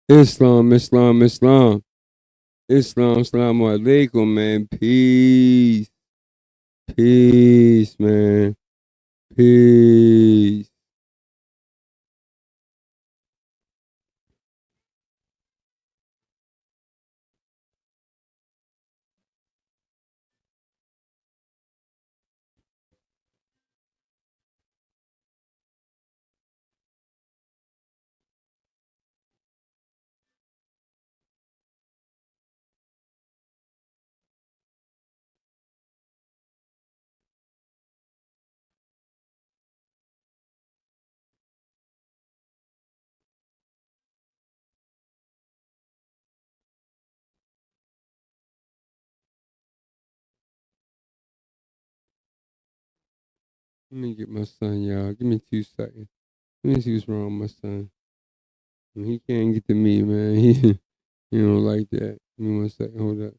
Islam, Islam, Islam. Islam, Assalamu alaikum, man. Peace. Peace, man. Peace. Let me get my son, y'all. Give me 2 seconds. Let me see what's wrong with my son. He can't get to me, man. He don't like that. Give me 1 second. Hold up.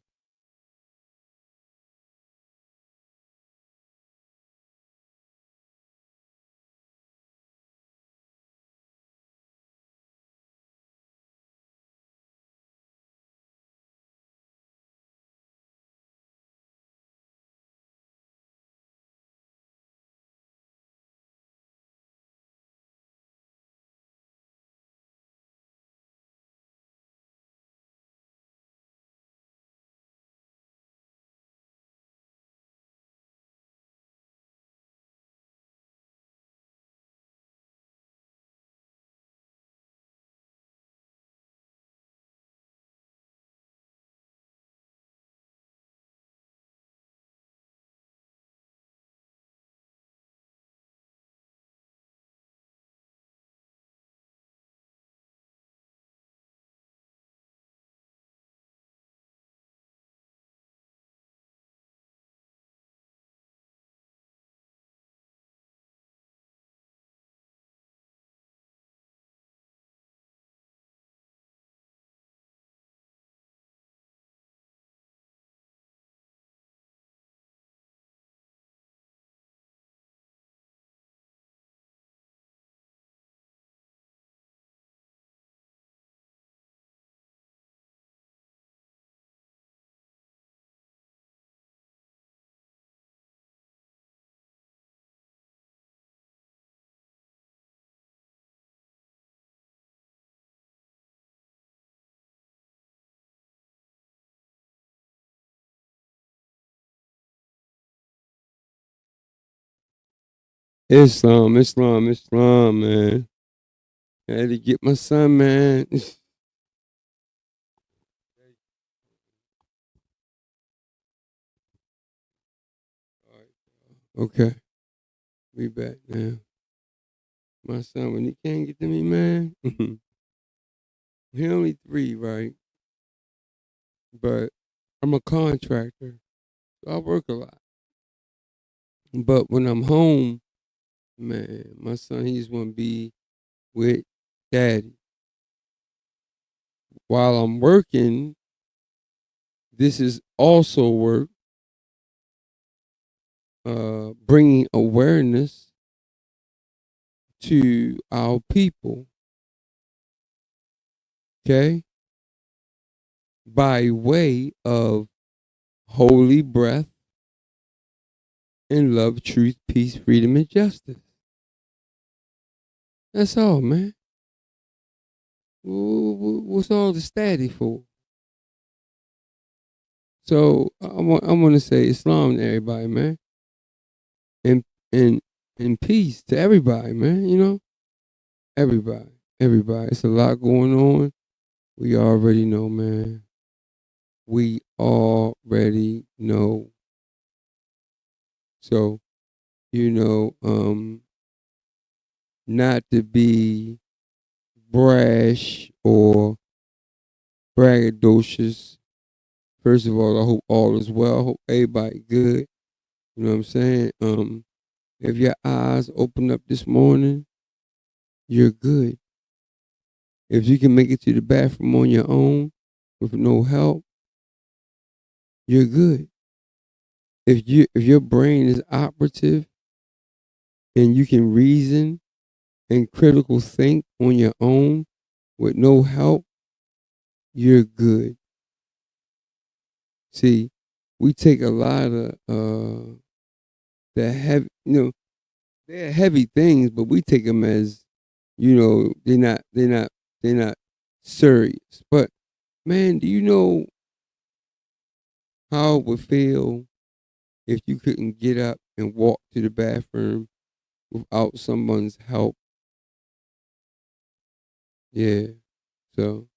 Islam, Islam, Islam, man. I had to get my son, man. Okay, we back now. My son, when he can't get to me, man, he only 3, right? But I'm a contractor, so I work a lot. But when I'm home, man, my son, he just want to be with daddy. While I'm working, this is also work, bringing awareness to our people, okay? By way of holy breath and love, truth, peace, freedom, and justice. That's all, man. What's all the static for? So I want to say Islam to everybody, man, and and and peace to everybody, man. Everybody, everybody. It's a lot going on. We already know, man. We already know. So not to be brash or braggadocious. First of all, I hope all is well. I hope everybody good. You know what I'm saying? If your eyes open up this morning, you're good. If you can make it to the bathroom on your own with no help, you're good. If your brain is operative and you can reason and critical think on your own with no help, you're good. See, we take a lot of the heavy, they're heavy things, but we take them as, they're not serious. But man, do you know how it would feel if you couldn't get up and walk to the bathroom without someone's help? Yeah. So,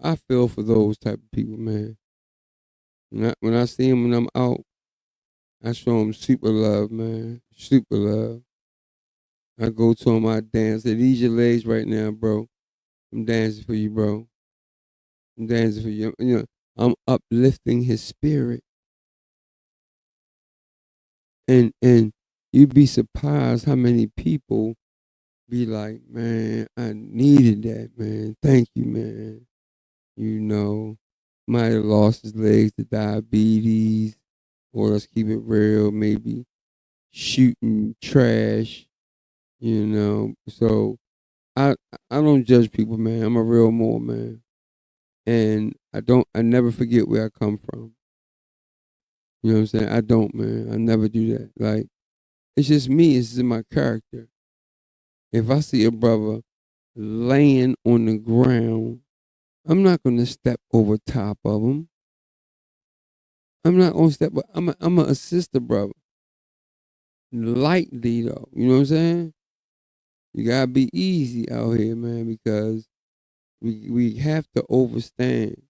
I feel for those type of people, man. When I see them when I'm out, I show them super love, man. Super love. I go to them, I dance. Say, these your legs right now, bro. I'm dancing for you, bro. I'm dancing for you. I'm uplifting his spirit. And you'd be surprised how many people be like, man, I needed that, man. Thank you, man. You know, might have lost his legs to diabetes, or let's keep it real, maybe shooting trash, So I I don't judge people, man. I'm a real Moor, man. And I never forget where I come from. You know what I'm saying? I don't, man. I never do that. Like, it's just me, it's in my character. If I see a brother laying on the ground, I'm not gonna step over top of him. I'm not gonna step. I'm gonna assist the brother lightly though. You know what I'm saying? You gotta be easy out here, man, because we have to understand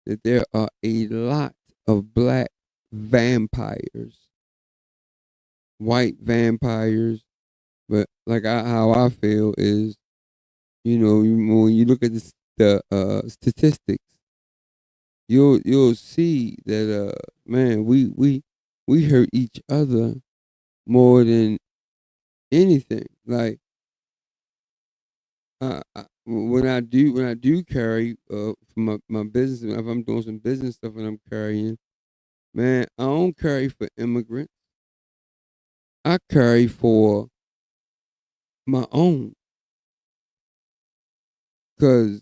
that there are a lot of black vampires, white vampires, but like how I feel is, when you look at the statistics, you'll see that man, we hurt each other more than anything. Like, when I do carry for my business, if I'm doing some business stuff and I'm carrying, man, I don't carry for immigrants. I carry for my own, cause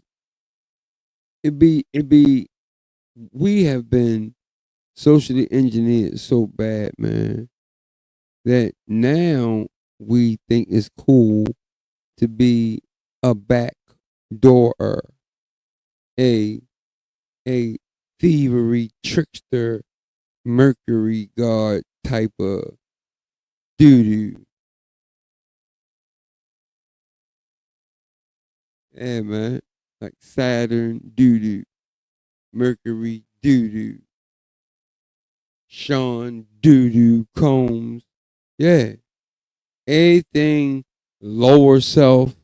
it be we have been socially engineered so bad, man, that now we think it's cool to be a backdoorer, a a thievery trickster, Mercury God type of doo doo. Yeah, man. Like Saturn doo doo, Mercury doo doo, Sean doo doo Combs. Yeah. Anything lower self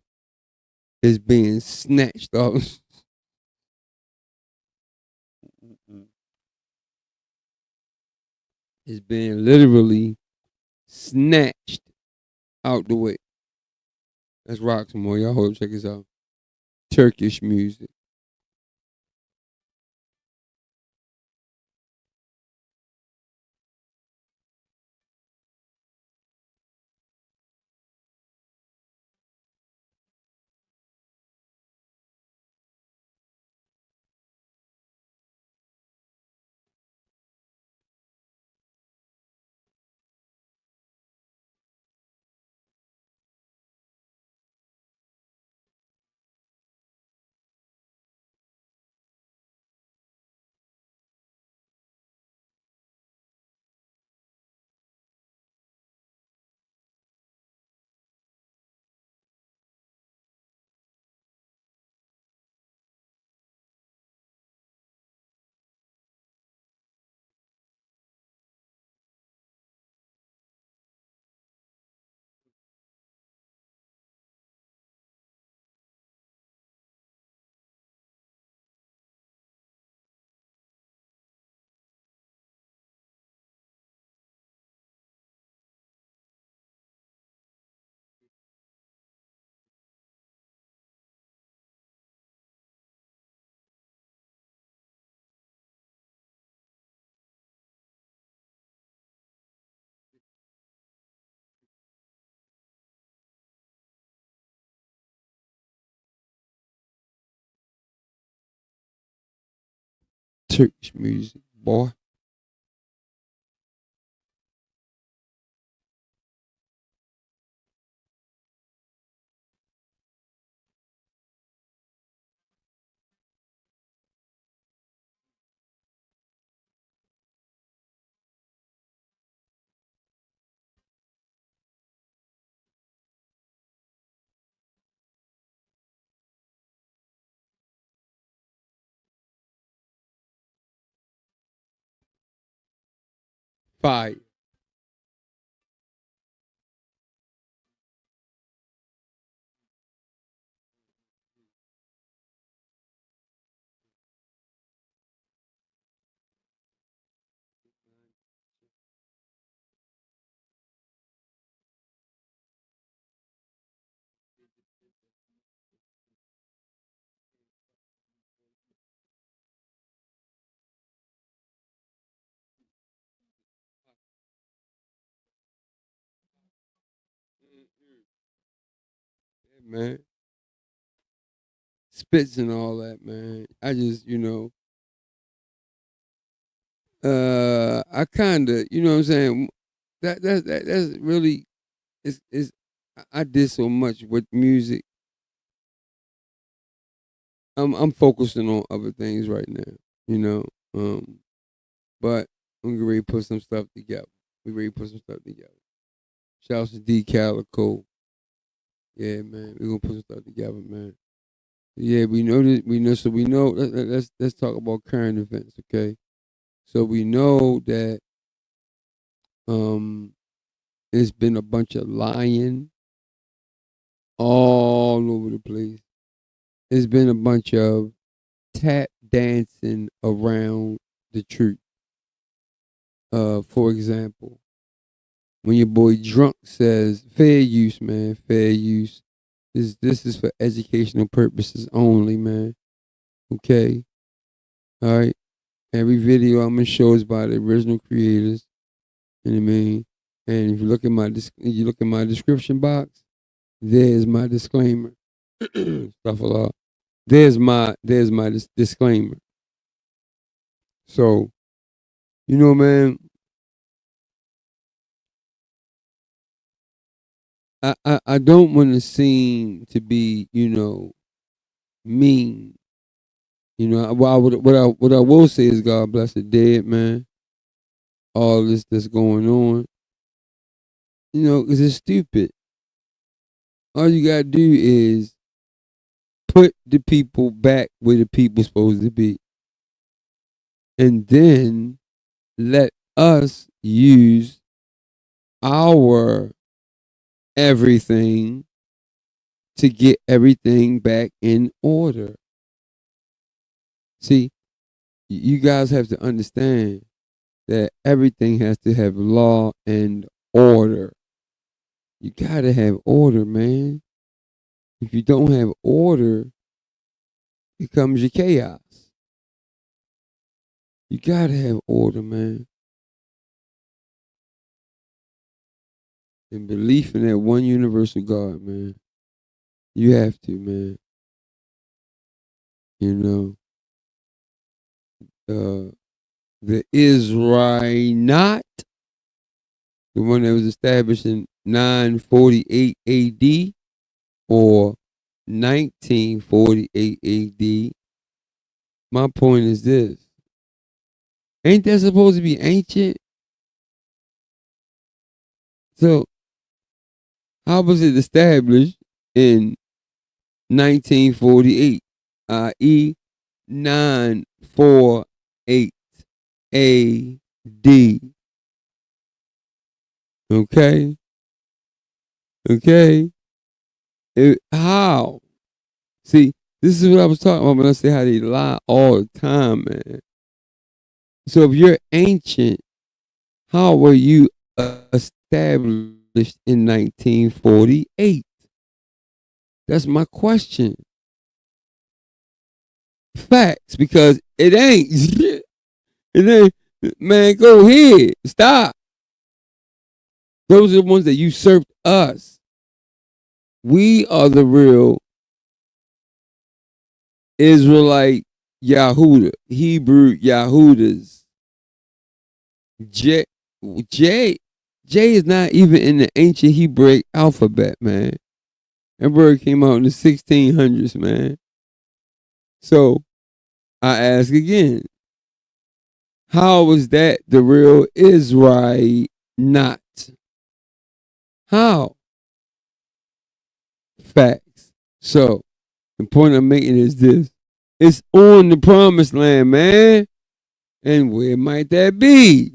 is being snatched off. Is being literally snatched out the way. Let's rock some more. Y'all hold up, check this out. Turkish music. Turkish music, boy. Fire. Yeah, man. Spits and all that, man. I just, I kinda, you know what I'm saying? That's really it's I did so much with music. I'm focusing on other things right now, you know. Um, but I'm getting ready to put some stuff together. We ready to put some stuff together. Shouts to D Calico. Yeah, man. We're gonna put some stuff together, man. Yeah, we know that we know so we know let's talk about current events, okay? So we know that um it's been a bunch of lying all over the place. It's been a bunch of tap dancing around the truth. For example, when your boy drunk says fair use, man, fair use. This is for educational purposes only, man. Okay, all right. Every video I'm gonna show is by the original creators. You know what I mean? And if you look at you look at my description box, there's my disclaimer. Stuff a lot. There's my disclaimer. So man, I don't want to seem to be mean. What I will say is God bless the dead, man. All this that's going on, because it's stupid. All you gotta do is put the people back where the people supposed to be, and then let us use our everything to get everything back in order. See, you guys have to understand that everything has to have law and order. You gotta have order, man. If you don't have order, it becomes your chaos. You gotta have order, man. And belief in that one universal God, man. You have to, man. You know, the Israelite, the one that was established in 948 AD or 1948 AD. My point is this. Ain't that supposed to be ancient? So how was it established in 1948, i.e., 948 AD? Okay, okay. How? See, this is what I was talking about when I say how they lie all the time, man. So if you're ancient, how were you established in 1948? That's my question. Facts, because it ain't. It ain't. Man, go ahead. Stop. Those are the ones that usurped us. We are the real Israelite Yahuda, Hebrew Yahudas. J, J, J is not even in the ancient Hebrew alphabet, man. That word came out in the 1600s, man. So I ask again, how is that the real Israel not? How? Facts. So the point I'm making is this. It's on the promised land, man. And where might that be?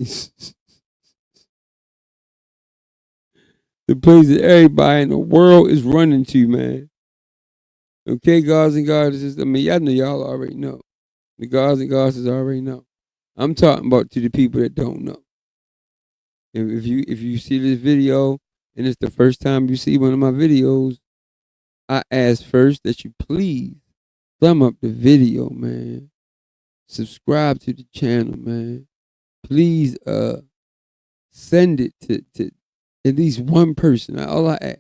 The place that everybody in the world is running to, man. Okay, gods and goddesses. I mean, y'all know y'all already know. The gods and goddesses already know. I'm talking about to the people that don't know. If you see this video and it's the first time you see one of my videos, I ask first that you please thumb up the video, man. Subscribe to the channel, man. Please send it to at least one person. All I ask.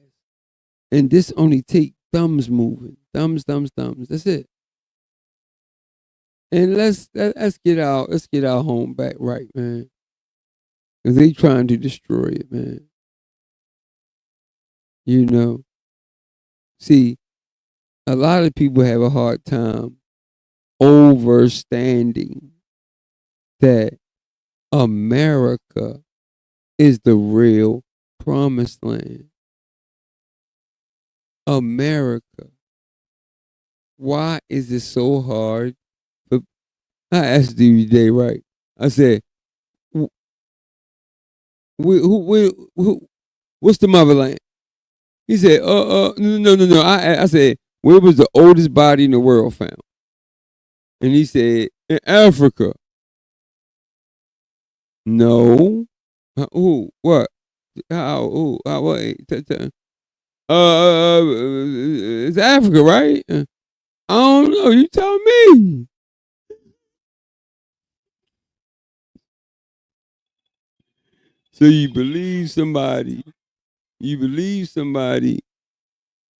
And this only take thumbs moving. Thumbs. That's it. And let's get our home back right, man. Cause they trying to destroy it, man. You know. See, a lot of people have a hard time overstanding that America is the real promised land. America. Why is it so hard? I asked you today, right? I said, what's the motherland? He said, no. I said, where was the oldest body in the world found? And he said, in Africa. No. Who? What? How? Who? What? It's Africa, right? I don't know. You tell me. So you believe somebody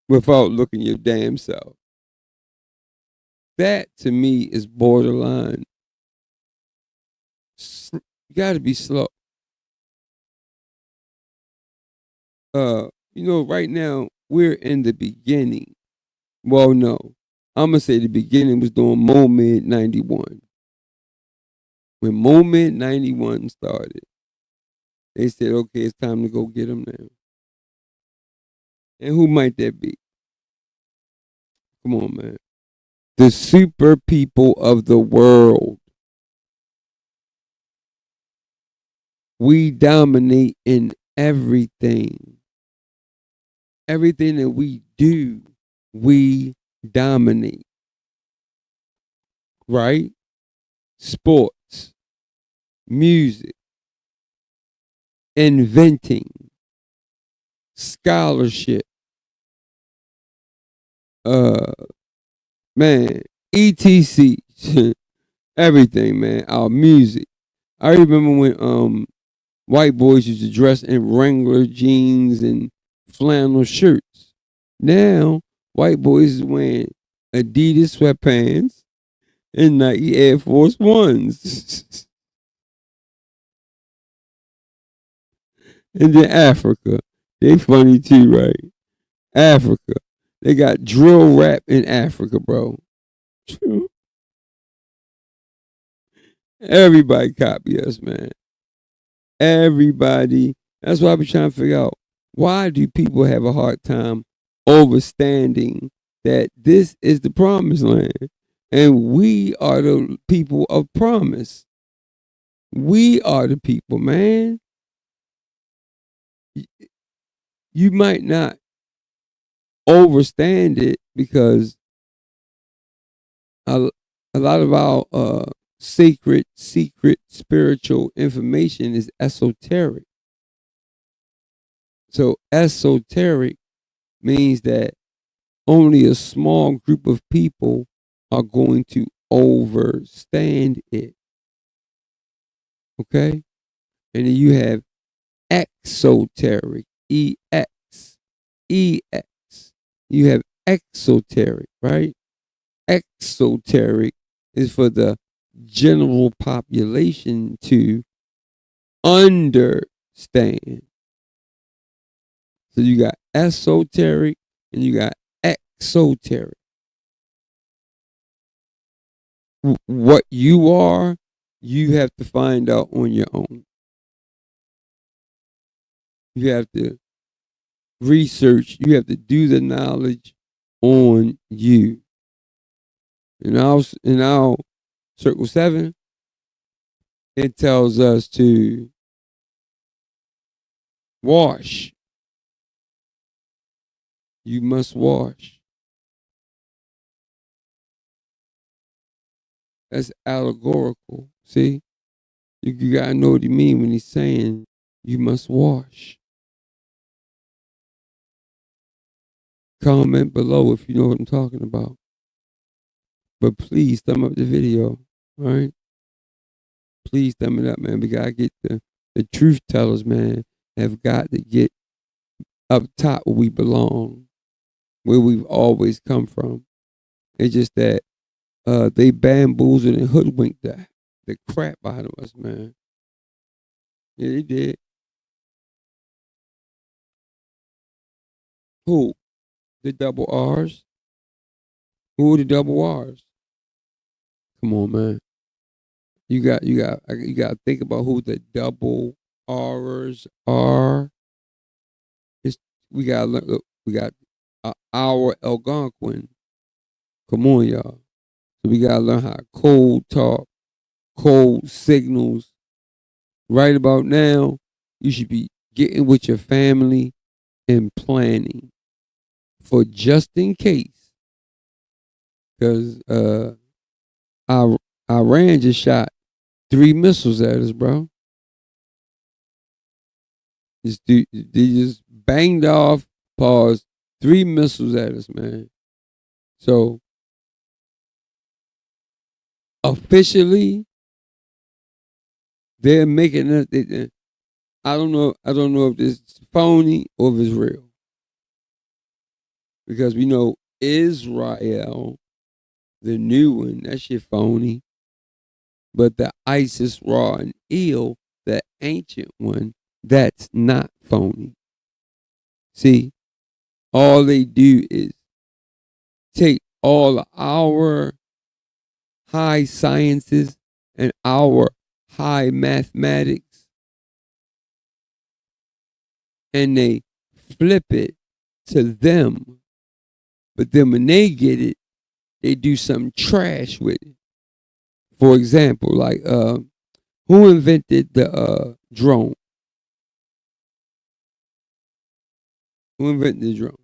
without looking your damn self. That to me is borderline. You got to be slow. Right now we're in the beginning. Well, no, I'm gonna say the beginning was during Moment 91. When Moment 91 started, they said, "Okay, it's time to go get them now." And who might that be? Come on, man. The super people of the world. We dominate in everything. Everything that we do, we dominate. Right? Sports, music, inventing, scholarship, man, etc. Everything, man. Our music. I remember when white boys used to dress in Wrangler jeans and flannel shirts. Now white boys is wearing Adidas sweatpants and Nike Air Force Ones. And then Africa, they funny too, right? Africa, they got drill rap in Africa, bro. Everybody copy us, man. Everybody. That's why I be trying to figure out, why do people have a hard time overstanding that this is the promised land and we are the people of promise. We are the people, man. You might not overstand it because a lot of our secret spiritual information is esoteric. So esoteric means that only a small group of people are going to overstand it. Okay? And then you have exoteric, EX. You have exoteric, right? Exoteric is for the general population to understand. So you got esoteric and you got exoteric. What you are, you have to find out on your own. You have to research. You have to do the knowledge on you. In our Circle 7, it tells us to wash. You must wash. That's allegorical. See? You gotta know what he means when he's saying you must wash. Comment below if you know what I'm talking about. But please thumb up the video. All right? Please thumb it up, man. We gotta get the truth tellers, man, have got to get up top where we belong, where we've always come from. It's just that they bamboozled and hoodwinked the crap out of us, man. Yeah, they did. Who? The double R's? Who are the double R's? Come on, man. You got to think about who the double R's are. We got our Algonquin. Come on, y'all. So we got to learn how to cold talk, cold signals. Right about now, you should be getting with your family and planning for just in case. Because Iran just shot 3 missiles at us, bro. They just banged off, paused, 3 missiles at us, man. So officially, they're making it. I don't know if this is phony or if it's real. Because we know Israel, the new one, that shit phony. But the ISIS Ra and Eel, the ancient one, that's not phony. See, all they do is take all our high sciences and our high mathematics and they flip it to them. But then when they get it, they do some trash with it. For example, like who invented the drone? Who invented the drone?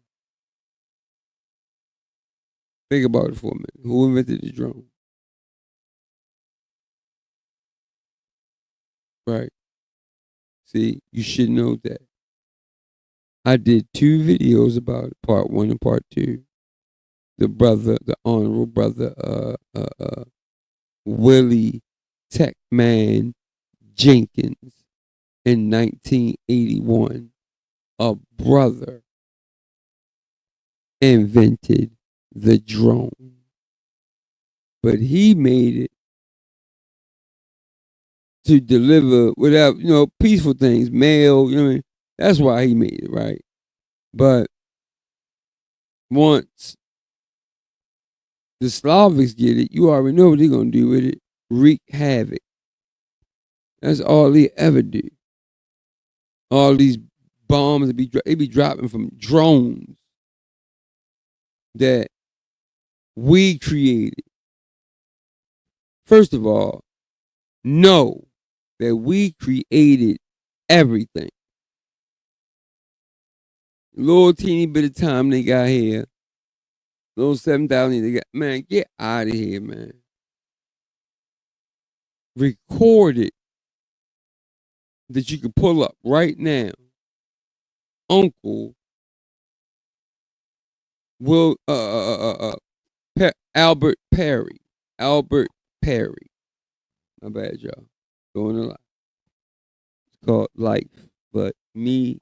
Think about it for a minute. Who invented the drone? Right. See, you should know that. I did 2 videos about it, part 1 and part 2. The honorable brother, Willie Techman Jenkins in 1981, a brother invented the drone. But he made it to deliver without, peaceful things, mail, what I mean? That's why he made it, right? But once the Slavics get it, you already know what they're going to do with it. Wreak havoc. That's all they ever do. All these bombs they be dropping from drones that we created. First of all, know that we created everything. Little teeny bit of time they got here. Little 7,000 they got. Man, get out of here, man. Record it that you can pull up right now. Uncle Will Albert Perry. Albert Perry. My bad, y'all. Going a lot. It's called life. But me,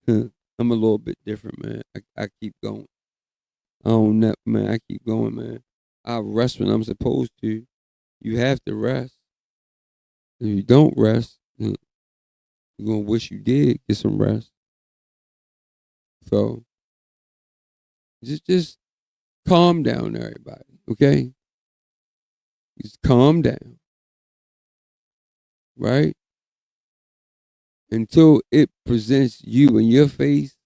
I'm a little bit different, man. I keep going. I don't know, man. I keep going, man. I rest when I'm supposed to. You have to rest. If you don't rest, you're gonna wish you did get some rest. So just calm down, everybody. Okay, just calm down, right? Until it presents you in your face,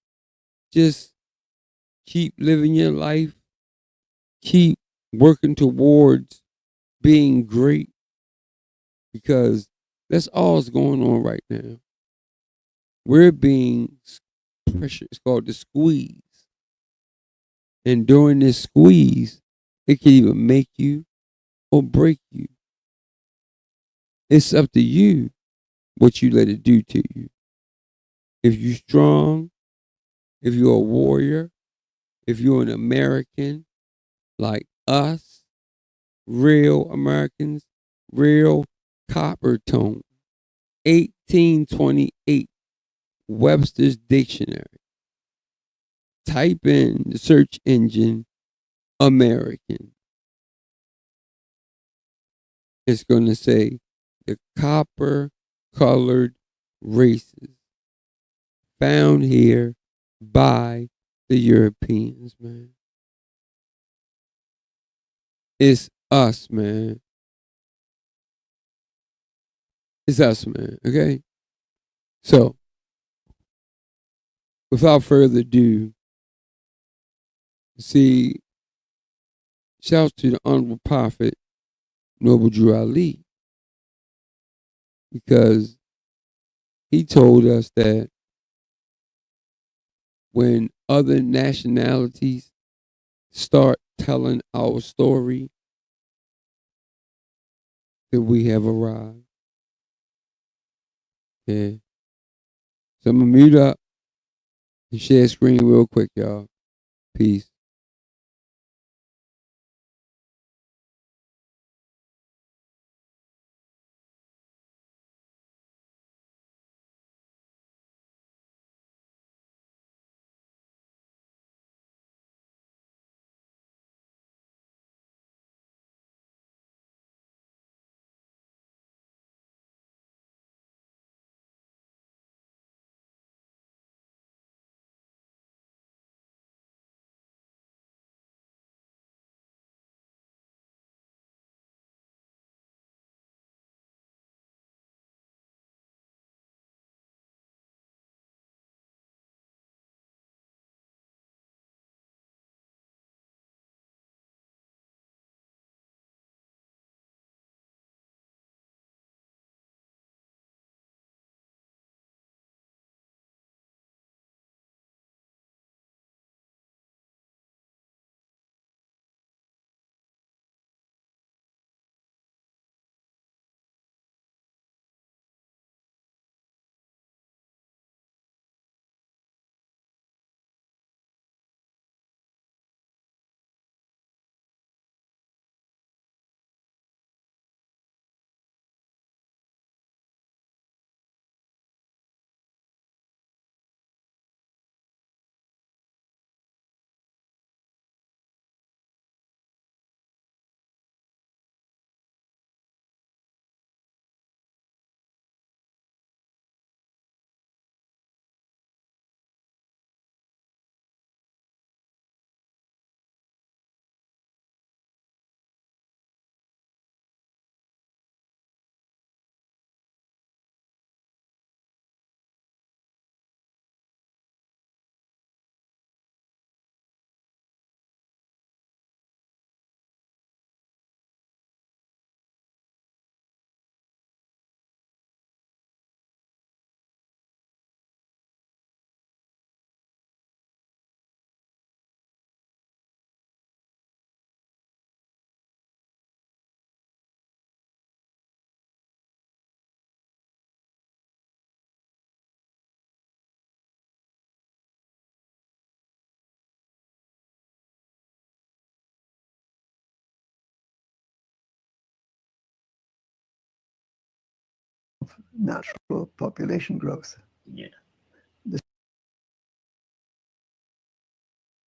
just keep living your life. Keep working towards being great because that's all that's going on right now. We're being pressure. It's called the squeeze. And during this squeeze, it can either make you or break you. It's up to you what you let it do to you. If you're strong, if you're a warrior, if you're an American like us, real Americans, real copper tone, 1828 Webster's Dictionary. Type in the search engine American. It's going to say the copper colored races found here by the Europeans, man. It's us, man. It's us, man. Okay? So, without further ado, see, shouts to the Honorable Prophet, Noble Drew Ali, because he told us that when other nationalities start telling our story, that we have arrived. Yeah. So I'm going to mute up and share screen real quick, y'all. Peace. Natural population growth. Yeah.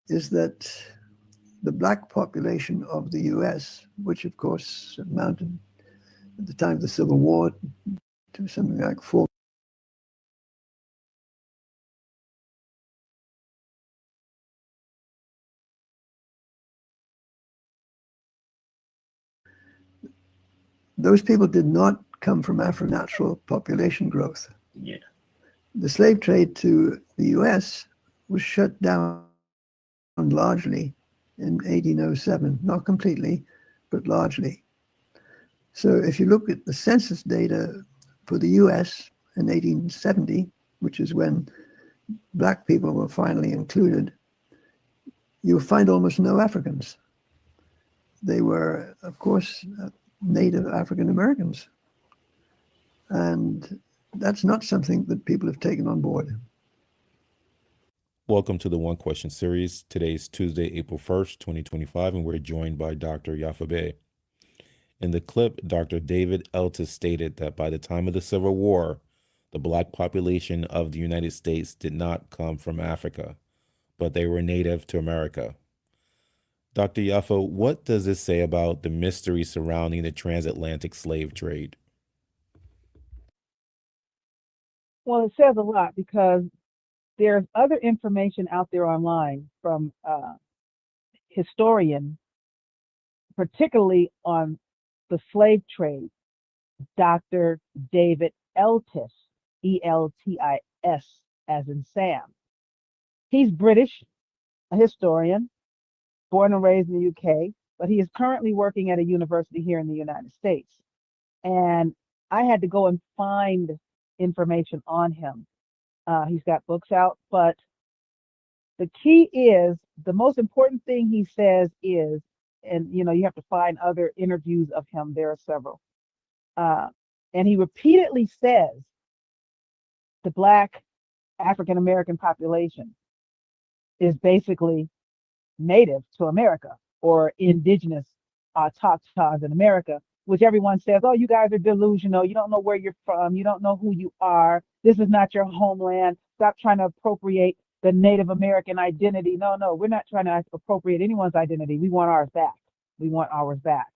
Is that the black population of the US, which of course amounted at the time of the Civil War to something like 4. Those people did not come from Afro-natural population growth. Yeah. The slave trade to the US was shut down largely in 1807, not completely, but largely. So if you look at the census data for the US in 1870, which is when black people were finally included, you'll find almost no Africans. They were, of course, native African Americans. And that's not something that people have taken on board. Welcome to the One Question series. Today's Tuesday, April 1st, 2025, and we're joined by Dr. Yafabe. In the clip, Dr. David Eltis stated that by the time of the Civil War, the black population of the United States did not come from Africa, but they were native to America. Dr. Yafo, what does this say about the mystery surrounding the transatlantic slave trade? Well, it says a lot because there's other information out there online from historians, particularly on the slave trade, Dr. David Eltis, Eltis, as in Sam. He's British, a historian, born and raised in the UK, but he is currently working at a university here in the United States. And I had to go and find information on him. He's got books out, but the key is the most important thing he says is, and you have to find other interviews of him. There are several. And he repeatedly says the black African American population is basically native to America or indigenous autochtons in America, which everyone says, oh, you guys are delusional. You don't know where you're from. You don't know who you are. This is not your homeland. Stop trying to appropriate the Native American identity. No, we're not trying to appropriate anyone's identity. We want ours back. We want ours back.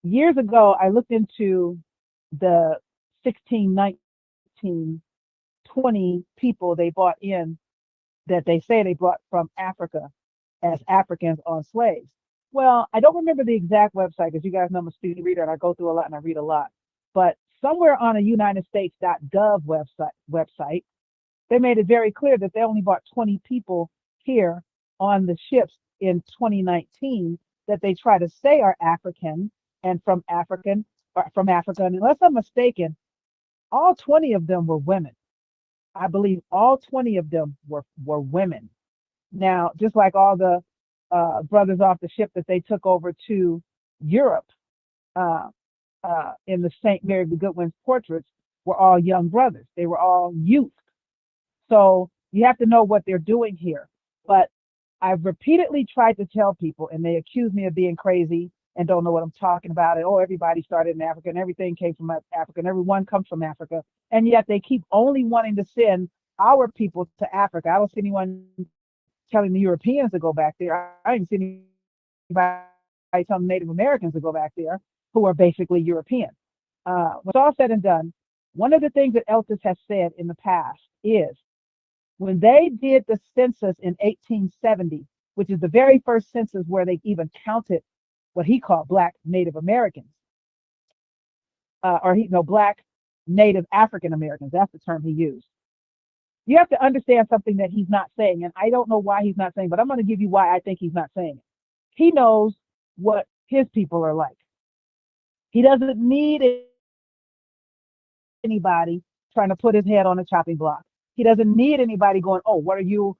Years ago, I looked into the 16, 19, 20 people they brought in that they say they brought from Africa as Africans on slaves. Well, I don't remember the exact website because you guys know I'm a speedy reader and I go through a lot and I read a lot. But somewhere on a UnitedStates.gov website, they made it very clear that they only brought 20 people here on the ships in 2019 that they try to say are African and from Africa. And unless I'm mistaken, all 20 of them were women. I believe all 20 of them were women. Now, just like all the brothers off the ship that they took over to Europe in the St. Mary the Goodwin's portraits were all young brothers. They were all youth. So you have to know what they're doing here. But I've repeatedly tried to tell people, and they accuse me of being crazy and don't know what I'm talking about. And, oh, everybody started in Africa and everything came from Africa and everyone comes from Africa. And yet they keep only wanting to send our people to Africa. I don't see anyone telling the Europeans to go back there. I didn't see anybody telling Native Americans to go back there who are basically European. When it's all said and done, one of the things that Eltis has said in the past is when they did the census in 1870, which is the very first census where they even counted what he called Black Native Americans, Black Native African Americans. That's the term he used. You have to understand something that he's not saying, and I don't know why he's not saying, but I'm going to give you why I think he's not saying it. He knows what his people are like. He doesn't need anybody trying to put his head on a chopping block. He doesn't need anybody going, oh, what are you,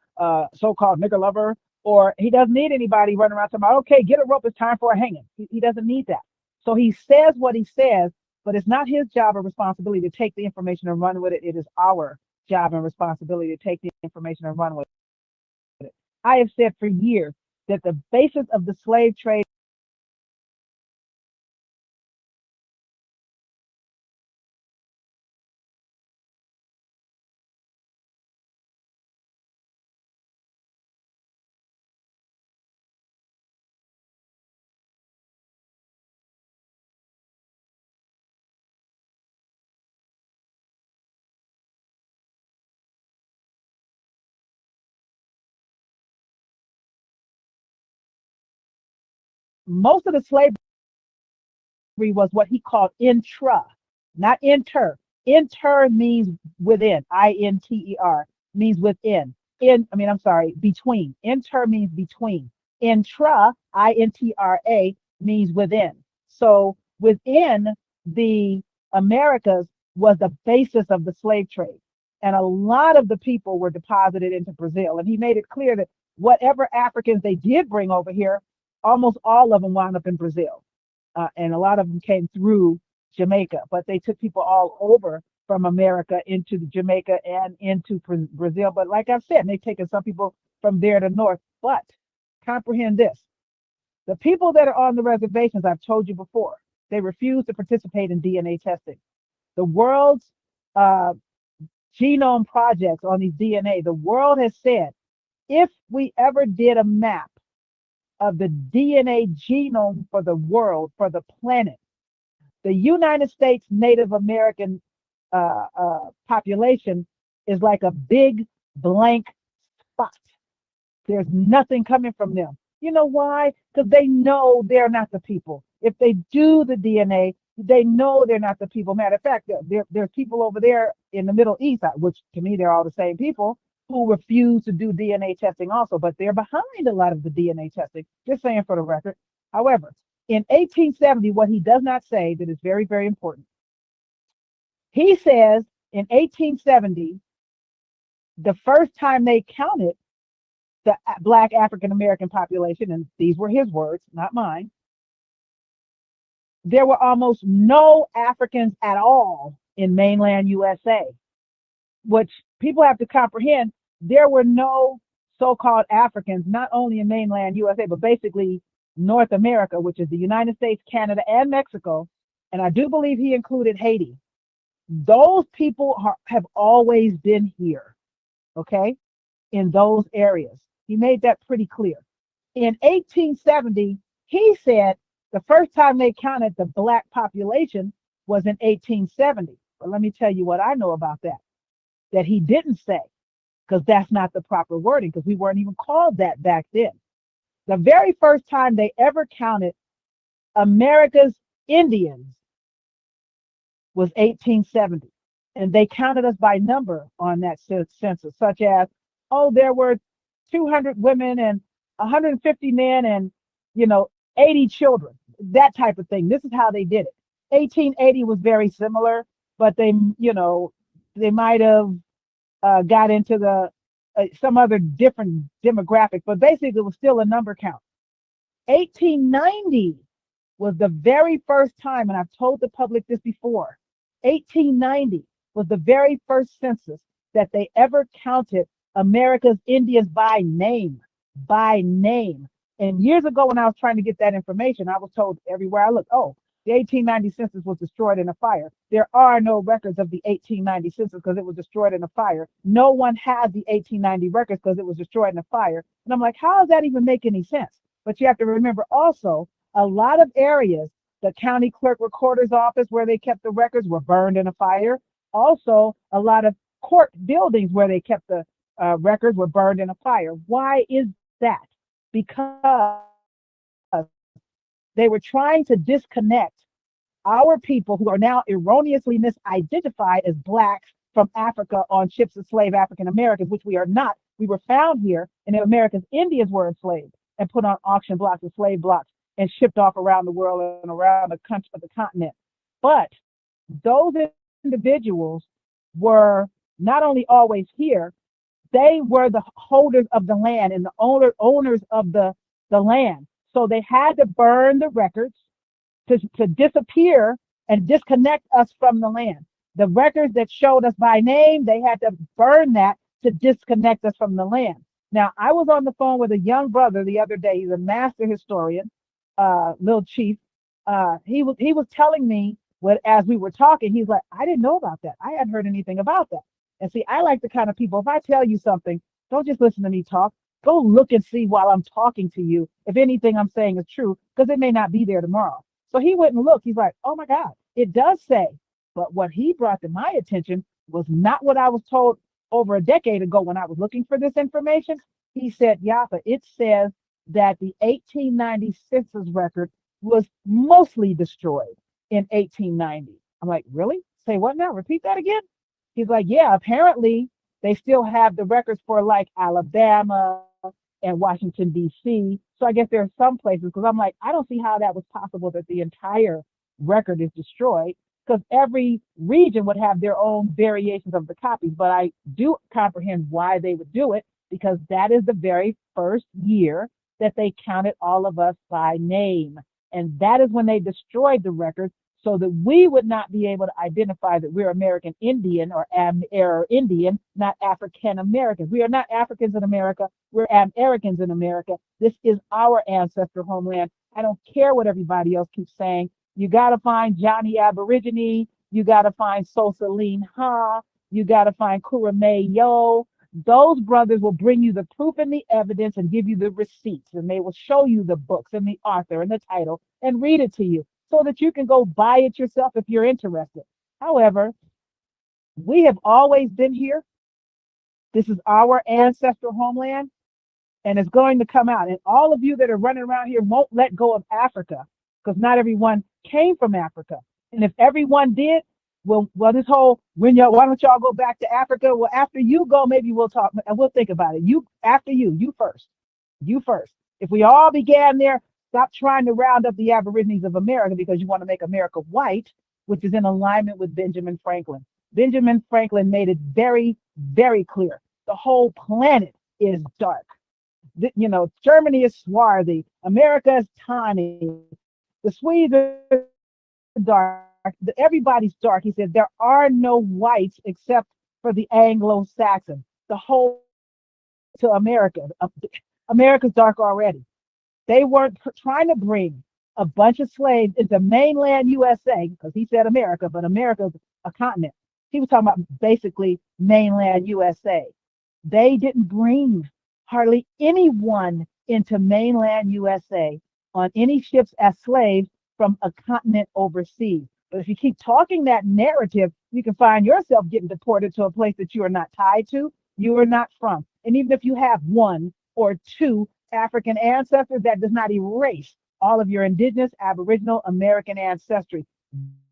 so-called nigger lover? Or he doesn't need anybody running around talking about, okay, get a rope, it's time for a hanging. He doesn't need that. So he says what he says, but it's not his job or responsibility to take the information and run with it. It is our job and responsibility to take the information and run with it. I have said for years that the basis of the slave trade most of the slavery was what he called intra, not inter. Inter means within, I-N-T-E-R, means within. I'm sorry, between. Inter means between. Intra, I-N-T-R-A, means within. So within the Americas was the basis of the slave trade. And a lot of the people were deposited into Brazil. And he made it clear that whatever Africans they did bring over here, almost all of them wound up in Brazil. And a lot of them came through Jamaica, but they took people all over from America into Jamaica and into Brazil. But like I've said, they've taken some people from there to north. But comprehend this: the people that are on the reservations, I've told you before, they refuse to participate in DNA testing. The world's uh, genome projects on these DNA, the world has said, if we ever did a map of the DNA genome for the world, for the planet, the United States Native American population is like a big blank spot. There's nothing coming from them. You know why? Because they know they're not the people. If they do the DNA, they know they're not the people. Matter of fact, there's people over there in the Middle East, which to me, they're all the same people, who refuse to do DNA testing also, but they're behind a lot of the DNA testing. Just saying for the record. However, in 1870, what he does not say that is very, very important, he says in 1870, the first time they counted the Black African American population, and these were his words, not mine, there were almost no Africans at all in mainland USA, which people have to comprehend. There were no so-called Africans, not only in mainland USA, but basically North America, which is the United States, Canada, and Mexico. And I do believe he included Haiti. Those people have always been here, okay, in those areas. He made that pretty clear. In 1870, he said the first time they counted the Black population was in 1870. But let me tell you what I know about that he didn't say, because that's not the proper wording, because we weren't even called that back then. The very first time they ever counted America's Indians was 1870. And they counted us by number on that census, such as, oh, there were 200 women and 150 men and, 80 children, that type of thing. This is how they did it. 1880 was very similar, but they might have got into the some other different demographic, but basically it was still a number count. 1890 was the very first time, and I've told the public this before, 1890 was the very first census that they ever counted America's Indians by name, by name. And years ago, when I was trying to get that information, I was told everywhere I looked, oh, the 1890 census was destroyed in a fire. There are no records of the 1890 census because it was destroyed in a fire. No one has the 1890 records because it was destroyed in a fire. And I'm like, how does that even make any sense? But you have to remember also, a lot of areas, the county clerk recorder's office where they kept the records were burned in a fire. Also, a lot of court buildings where they kept the records were burned in a fire. Why is that? Because they were trying to disconnect our people who are now erroneously misidentified as Blacks from Africa on ships of slave African Americans, which we are not. We were found here, and the Americans Indians were enslaved and put on auction blocks and slave blocks and shipped off around the world and around the country, the continent. But those individuals were not only always here, they were the holders of the land and the owners of the land. So they had to burn the records to disappear and disconnect us from the land. The records that showed us by name, they had to burn that to disconnect us from the land. Now, I was on the phone with a young brother the other day. He's a master historian, Lil Chief. He was telling me as we were talking, he's like, I didn't know about that. I hadn't heard anything about that. And see, I like the kind of people, if I tell you something, don't just listen to me talk. Go look and see while I'm talking to you if anything I'm saying is true, because it may not be there tomorrow. So he went and looked. He's like, oh my God, it does say. But what he brought to my attention was not what I was told over a decade ago when I was looking for this information. He said, Yafa, it says that the 1890 census record was mostly destroyed in 1890. I'm like, really? Say what now? Repeat that again? He's like, yeah, apparently they still have the records for like Alabama and Washington, D.C. So I guess there are some places, because I'm like, I don't see how that was possible that the entire record is destroyed, because every region would have their own variations of the copies. But I do comprehend why they would do it, because that is the very first year that they counted all of us by name. And that is when they destroyed the records so that we would not be able to identify that we're American Indian or Indian, not African Americans. We are not Africans in America. We're Americans in America. This is our ancestral homeland. I don't care what everybody else keeps saying. You got to find Johnny Aborigine. You got to find Sosaline Ha. You got to find Kurame Yo. Those brothers will bring you the proof and the evidence and give you the receipts, and they will show you the books and the author and the title and read it to you so that you can go buy it yourself if you're interested. However, we have always been here. This is our ancestral homeland, and it's going to come out. And all of you that are running around here won't let go of Africa, because not everyone came from Africa. And if everyone did, well, this whole why don't y'all go back to Africa? Well, after you go, maybe we'll talk and we'll think about it. You first, you first. If we all began there, stop trying to round up the Aborigines of America because you want to make America white, which is in alignment with Benjamin Franklin. Benjamin Franklin made it very, very clear. The whole planet is dark. Germany is swarthy. America is tawny. The Swedes are dark. Everybody's dark. He said there are no whites except for the Anglo-Saxon. The whole to America. America's dark already. They weren't trying to bring a bunch of slaves into mainland USA, because he said America, but America's a continent. He was talking about basically mainland USA. They didn't bring hardly anyone into mainland USA on any ships as slaves from a continent overseas. But if you keep talking that narrative, you can find yourself getting deported to a place that you are not tied to, you are not from. And even if you have one or two African ancestors, that does not erase all of your indigenous, Aboriginal, American ancestry.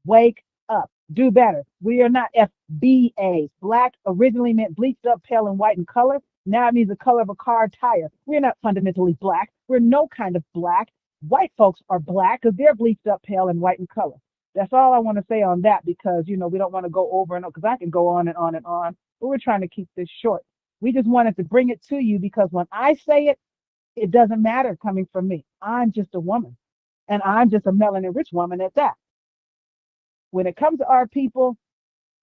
Wake up. Do better. We are not FBAs. Black originally meant bleached up, pale, and white in color. Now it means the color of a car tire. We're not fundamentally black. We're no kind of black. White folks are black because they're bleached up, pale, and white in color. That's all I want to say on that, because we don't want to go over and over, because I can go on and on and on, but we're trying to keep this short. We just wanted to bring it to you because when I say it, it doesn't matter coming from me. I'm just a woman, and I'm just a melanin rich woman at that. When it comes to our people,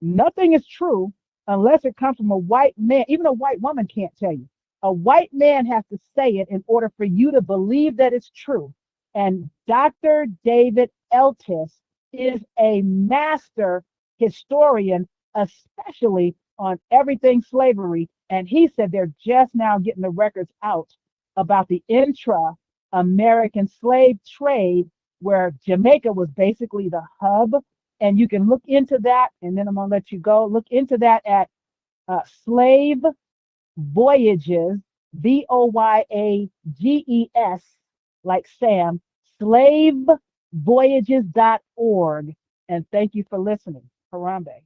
nothing is true unless it comes from a white man. Even a white woman can't tell you. A white man has to say it in order for you to believe that it's true. And Dr. David Eltis is a master historian, especially on everything slavery. And he said they're just now getting the records out about the intra American slave trade, where Jamaica was basically the hub. And you can look into that, and then I'm going to let you go. Look into that at Slave Voyages, Voyages, like Sam, slavevoyages.org. And thank you for listening. Harambe.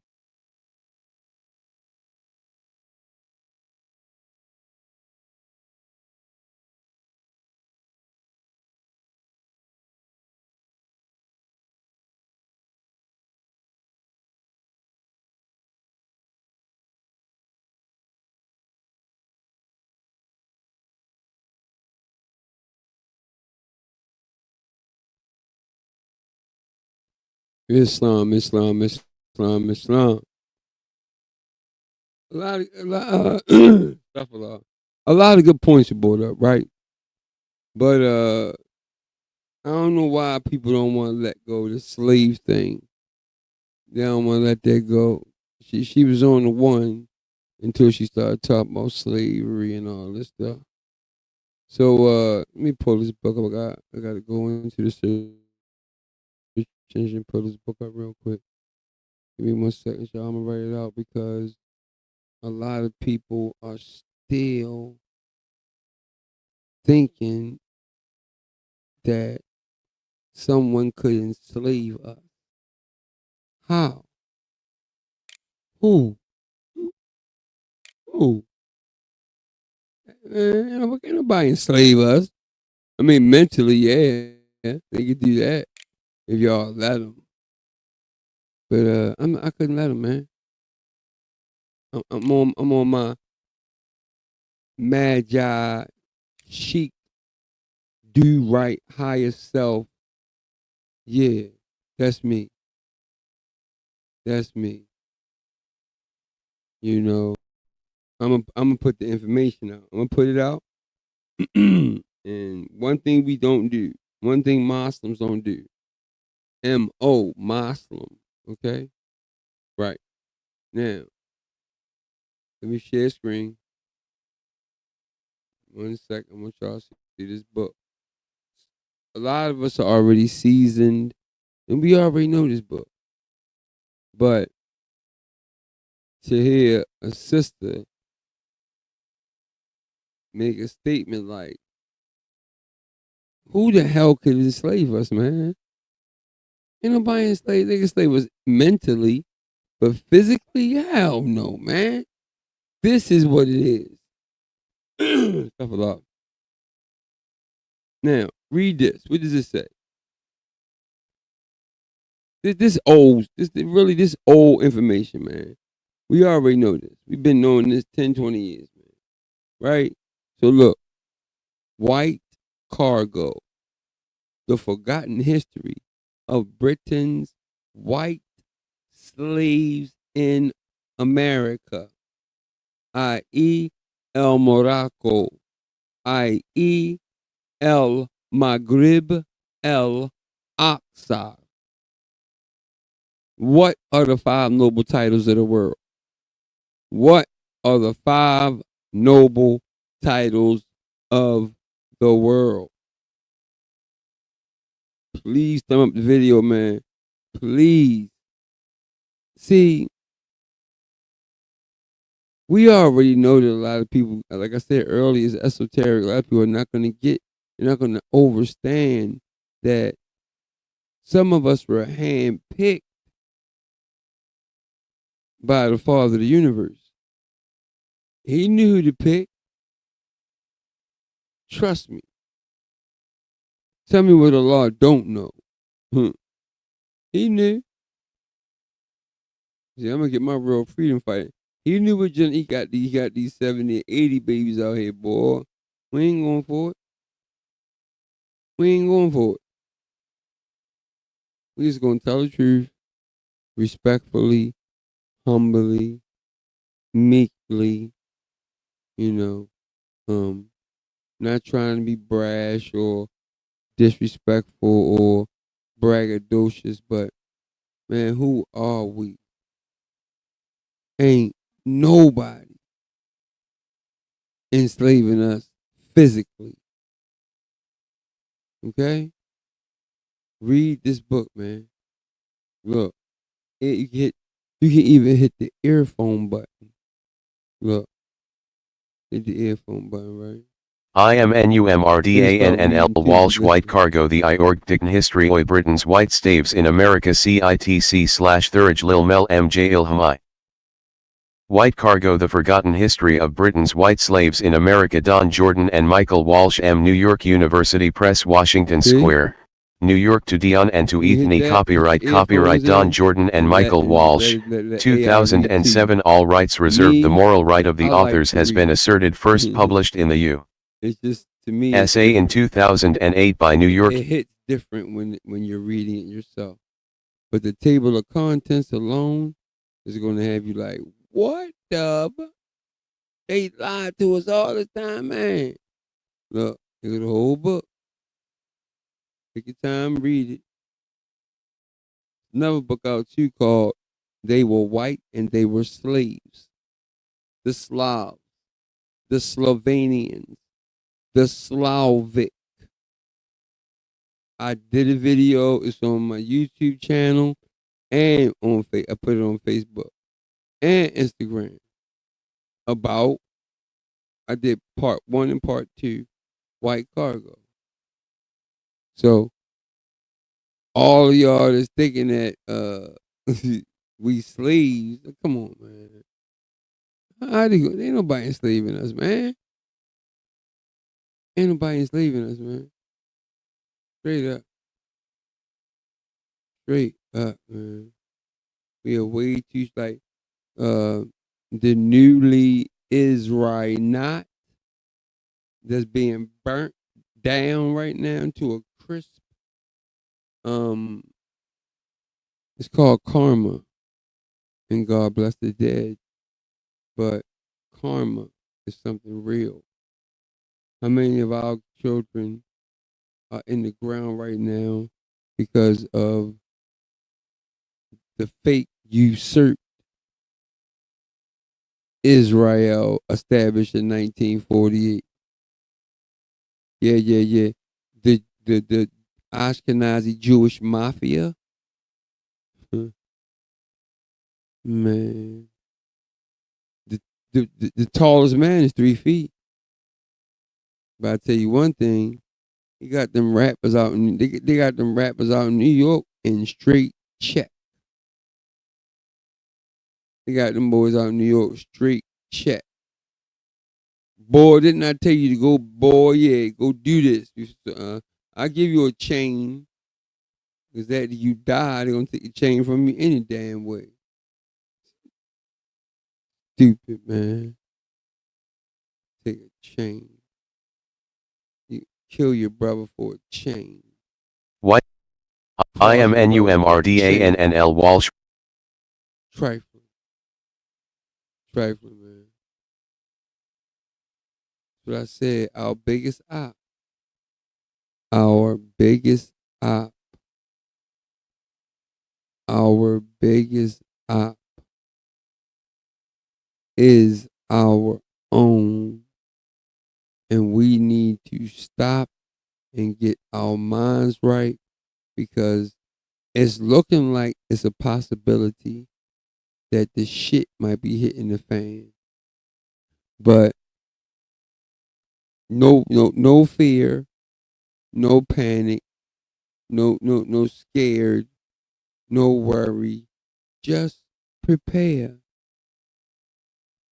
Islam, Islam, Islam, Islam. A lot of good points you brought up, right? But I don't know why people don't want to let go of the slave thing. They don't want to let that go. She was on the one until she started talking about slavery and all this stuff. So let me pull this book up. I got to go into the search engine and pull this book up real quick. Give me 1 second, y'all. I'm gonna write it out because a lot of people are still thinking that someone could enslave us? How? Who? Who? Can't nobody enslave us. I mean, mentally, yeah, they could do that if y'all let them. But I couldn't let them, man. I'm on my magi, chic, do right, higher self. Yeah, that's me. That's me. You know, I'm gonna put the information out. I'm gonna put it out. And one thing we don't do, one thing Muslims don't do, M-O, Muslim. Okay? Right. Now, let me share screen. 1 second. I want y'all to see this book. A lot of us are already seasoned, and we already know this book. But to hear a sister make a statement like, who the hell could enslave us, man? Ain't nobody enslaved. They can enslave us mentally, but physically, hell no, man. This is what it is. Stuff a lot. Now, read this. What does it say? This old information, man. We already know this. We've been knowing this 10, 20 years, man. Right? So look, white cargo, the forgotten history of Britain's white slaves in America, i.e. El Morocco, i.e. El Maghrib, El Aqsa. What are the 5 noble titles of the world? What are the 5 noble titles of the world? Please thumb up the video, man. Please. See, we already know that a lot of people, like I said earlier, is esoteric. A lot of people are not going to get, they're not going to understand that some of us were handpicked by the Father of the universe. He knew who to pick. Trust me. Tell me what Allah don't know. He knew. See, I'm gonna get my real freedom fighting. He knew what he got. He got these 70, 80 babies out here, boy. We ain't going for it. We ain't going for it. We just gonna tell the truth, respectfully, humbly, meekly. You know, not trying to be brash or disrespectful or braggadocious, but man, who are we? Ain't nobody enslaving us physically. Okay? Read this book, man. Look, you can even hit the earphone button. Look, hit the earphone button, right? IMNUMRDANNL Walsh White Cargo the Iorgdicken History oi Britain's White Staves in America CITC/Thurage Lil Mel MJ Ilhamai. White Cargo the Forgotten History of Britain's White Slaves in America Don Jordan and Michael Walsh M. New York University Press Washington Square, New York to Dion and to Ethny Copyright Don Jordan and Michael Walsh, 2007 All rights reserved The moral right of the authors has been asserted first published in the U. It's just, to me, essay in 2008 by New York. It hits different when you're reading it yourself. But the table of contents alone is going to have you like, what the? They lied to us all the time, man. Look, look at the whole book. Take your time, read it. Another book out too called They Were White and They Were Slaves. The Slavs, the Slovenians, the Slavic. I did a video. It's on my YouTube channel and I put it on Facebook and Instagram about. I did part 1 and part 2, white cargo. So all of y'all that's thinking that we slaves, come on, man. How do you, ain't nobody enslaving us, man. Ain't nobody enslaving us, man. Straight up. Straight up, man. We are way too like the newly Israelite that's being burnt down right now to a crisp. It's called karma, and God bless the dead. But karma is something real. How many of our children are in the ground right now because of the fake usurped Israel established in 1948? Yeah. The Ashkenazi Jewish mafia. Man, the tallest man is 3 feet. But I tell you one thing, he got them rappers out in they got them rappers out in New York in straight check. They got them boys out in New York straight check. Boy, didn't I tell you to go? Boy, yeah, go do this. I give you a chain because that you die, they're gonna take the chain from you any damn way. Stupid man, take a chain. You kill your brother for a chain. White Part your brother for a chain. IMNUMRDANNL Walsh. Trifling, trifling, man. That's what I said. Our biggest op. Our biggest op. Our biggest op is our own. And we need to stop and get our minds right because it's looking like it's a possibility that the shit might be hitting the fan. But no fear, no panic, no scared, no worry. Just prepare.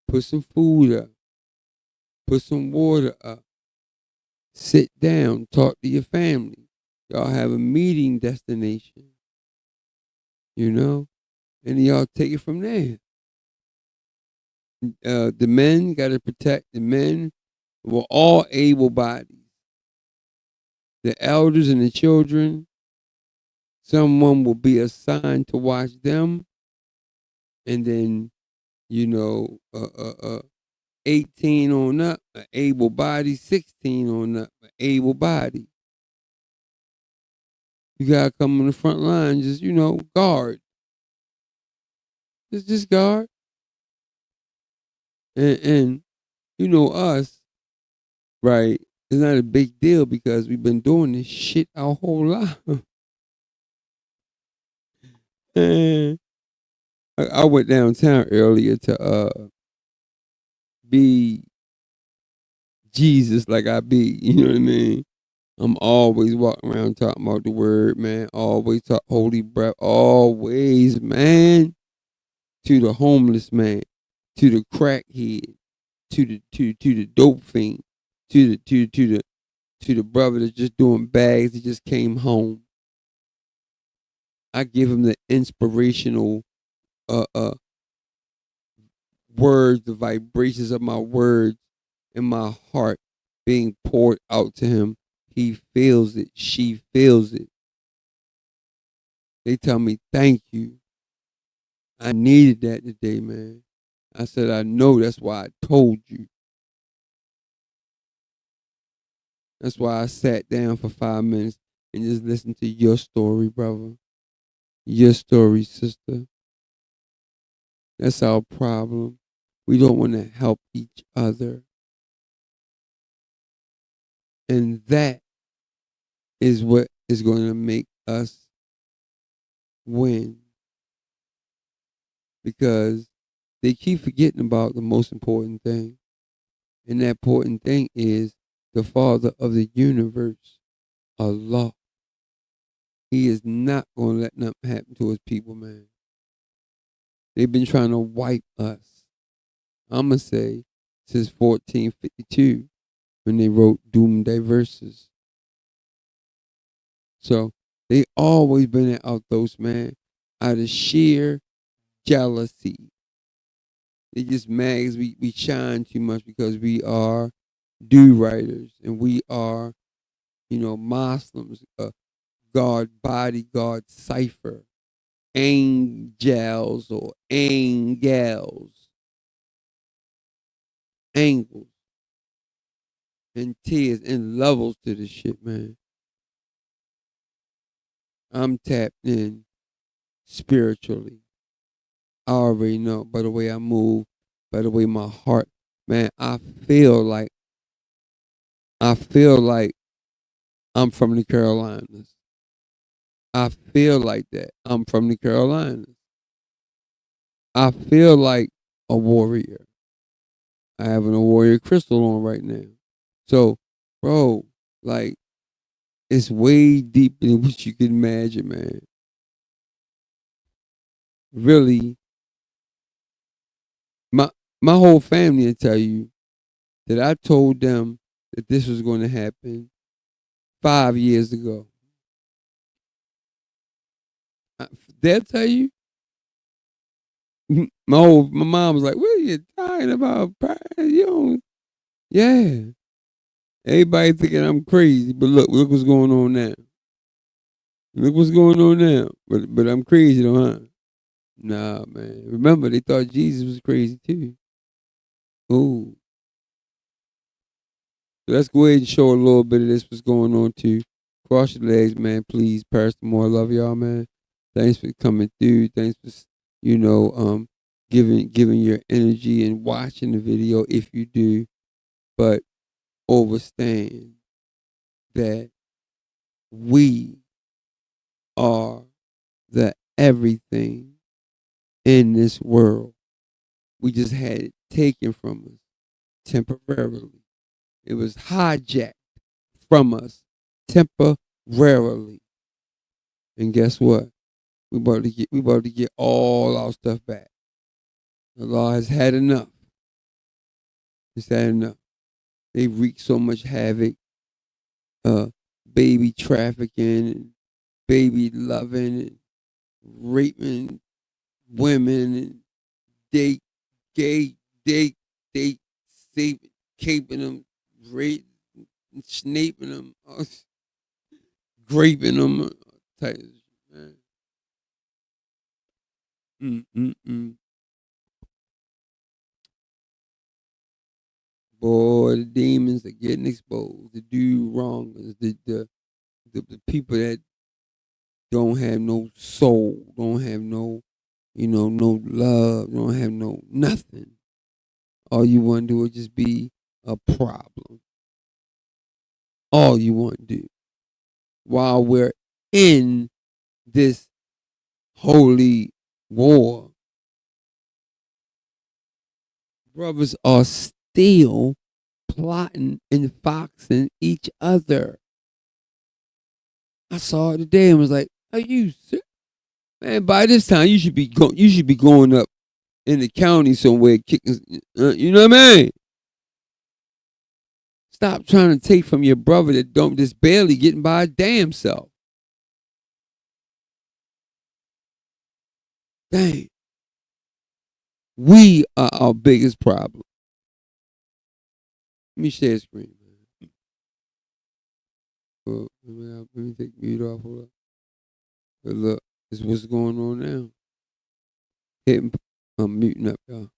Put some food up. Put some water up. Sit down. Talk to your family. Y'all have a meeting destination. You know? And y'all take it from there. The men got to protect the men. We're all able bodies. The elders and the children, someone will be assigned to watch them. And then, 18 on up, an able body, 16 on up, an able body. You gotta come on the front line, just guard. Just guard. And us, right? It's not a big deal because we've been doing this shit our whole life. And I went downtown earlier to be Jesus like I be, you know what I mean? I'm always walking around talking about the word, man. Always talk holy breath. Always, man. To the homeless man, to the crackhead, to the dope fiend, to the brother that's just doing bags that just came home. I give him the inspirational uh uh words, the vibrations of my words in my heart being poured out to him. He feels it. She feels it. They tell me, thank you. I needed that today, man. I said, I know that's why I told you. That's why I sat down for 5 minutes and just listened to your story, brother. Your story, sister. That's our problem. We don't want to help each other. And that is what is going to make us win. Because they keep forgetting about the most important thing. And that important thing is the Father of the universe, Allah. He is not going to let nothing happen to his people, man. They've been trying to wipe us. I'm going to say since 1452 when they wrote Doomsday Verses. So they always been out those, man, out of sheer jealousy. They just mad 'cause we shine too much because we are do writers and we are, Muslims, God bodyguard cipher, angels or angels, angles and tears and levels to this shit, man. I'm tapped in spiritually. I already know by the way I move, by the way my heart, man. I feel like I'm from the Carolinas. I feel like that. I'm from the Carolinas. I feel like a warrior. I have a warrior crystal on right now. So, bro, like it's way deeper than what you can imagine, man. Really, my my whole family will tell you that I told them that this was going to happen 5 years ago. I- They'll tell you. My mom was like, "What are you talking about, Brian? You don't." Yeah, everybody thinking I'm crazy, but look what's going on now. Look what's going on now. But I'm crazy though, huh? Nah, man. Remember, they thought Jesus was crazy too. Ooh. So let's go ahead and show a little bit of this what's going on too. Cross your legs, man. Please, Pastor Moore. Love y'all, man. Thanks for coming through. Thanks for giving your energy and watching the video if you do. But understand that we are the everything in this world. We just had it taken from us temporarily. It was hijacked from us temporarily. And guess what? We about to get all our stuff back. The law has had enough. It's had enough. They wreaked so much havoc, uh, baby trafficking and baby loving and raping women and they gay they saving, caping them, rape, snaping them, graping them, type of shit, man. Mm-mm-mm. Boy, the demons are getting exposed. The do wrong, the people that don't have no soul, don't have no, no love, don't have no nothing. All you want to do is just be a problem. All you want to do while we're in this holy war, brothers are still plotting and foxing each other. I saw it today and was like, "Are you serious? Man? By this time, you should be going up in the county somewhere, kicking. You know what I mean? Stop trying to take from your brother that don't just barely getting by a damn self. Dang, we are our biggest problem. Let me share screen, man. Let me take mute off. Hold up. But look, this is what's going on now. I'm muting up, y'all.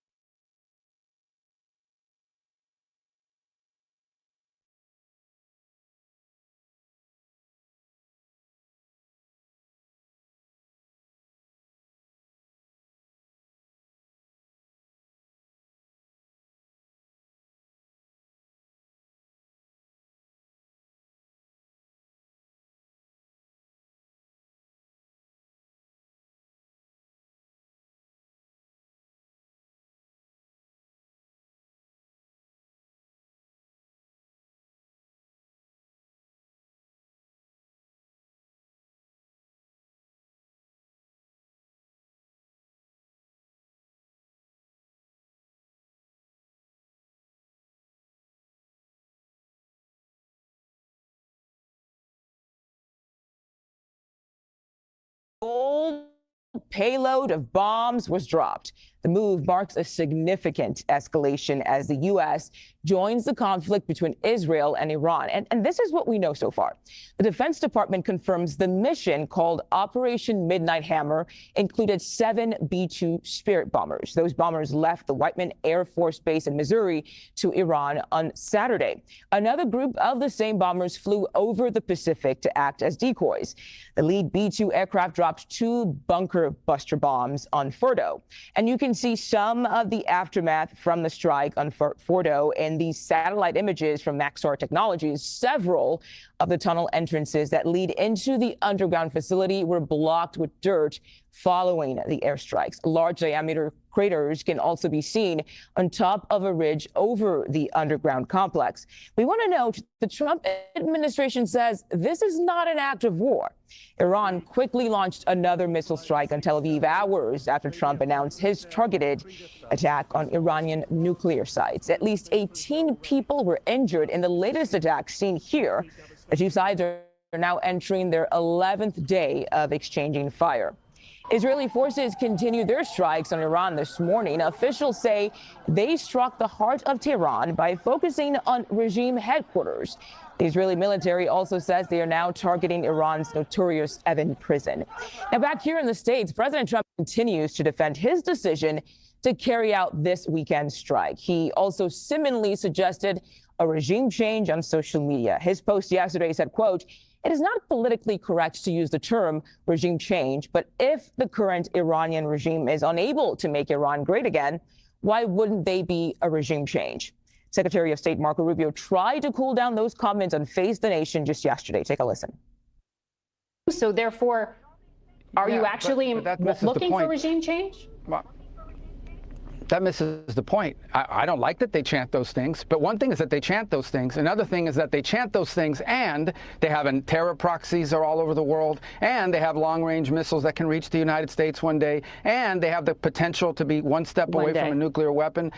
payload of bombs was dropped. The move marks a significant escalation as the U.S. joins the conflict between Israel and Iran. And this is what we know so far. The Defense Department confirms the mission, called Operation Midnight Hammer, included 7 B-2 Spirit bombers. Those bombers left the Whiteman Air Force Base in Missouri to Iran on Saturday. Another group of the same bombers flew over the Pacific to act as decoys. The lead B-2 aircraft dropped 2 bunker buster bombs on Fordo. And you can see some of the aftermath from the strike on Fordo in these satellite images from Maxar Technologies. Several of the tunnel entrances that lead into the underground facility were blocked with dirt following the airstrikes. Large diameter craters can also be seen on top of a ridge over the underground complex. We want to note the Trump administration says this is not an act of war. Iran quickly launched another missile strike on Tel Aviv hours after Trump announced his targeted attack on Iranian nuclear sites. At least 18 people were injured in the latest attack seen here. The two sides are now entering their 11th day of exchanging fire. Israeli forces continue their strikes on Iran this morning. Officials say they struck the heart of Tehran by focusing on regime headquarters. The Israeli military also says they are now targeting Iran's notorious Evin prison. Now, back here in the States, President Trump continues to defend his decision to carry out this weekend's strike. He also similarly suggested a regime change on social media. His post yesterday said, quote, "It is not politically correct to use the term regime change, but if the current Iranian regime is unable to make Iran great again, why wouldn't they be a regime change?" Secretary of State Marco Rubio tried to cool down those comments on Face the Nation just yesterday. Take a listen. So therefore, are you actually looking for regime change? Well, that misses the point. I don't like that they chant those things, but one thing is that they chant those things. Another thing is that they chant those things and they have terror proxies are all over the world, and they have long-range missiles that can reach the United States one day, and they have the potential to be one step away from a nuclear weapon.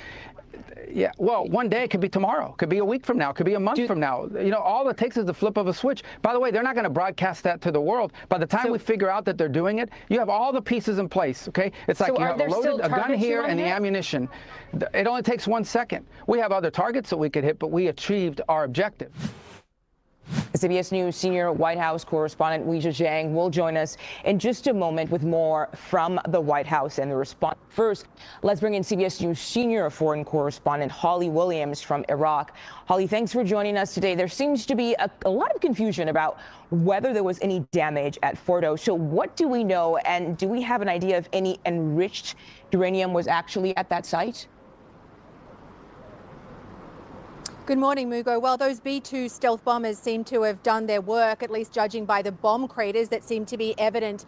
Yeah, well, one day could be tomorrow, could be a week from now, could be a month from now. You know, all it takes is the flip of a switch. By the way, they're not going to broadcast that to the world. By the time we figure out that they're doing it, you have all the pieces in place, okay? It's like you have a gun here and the ammunition. It only takes 1 second. We have other targets that we could hit, but we achieved our objective. CBS News senior White House correspondent Weijia Jiang will join us in just a moment with more from the White House and the response. First, let's bring in CBS News senior foreign correspondent Holly Williams from Iraq. Holly, thanks for joining us today. There seems to be a lot of confusion about whether there was any damage at Fordo. So what do we know, and do we have an idea if any enriched uranium was actually at that site? Good morning, Mugo. Well, those B-2 stealth bombers seem to have done their work, at least judging by the bomb craters that seem to be evident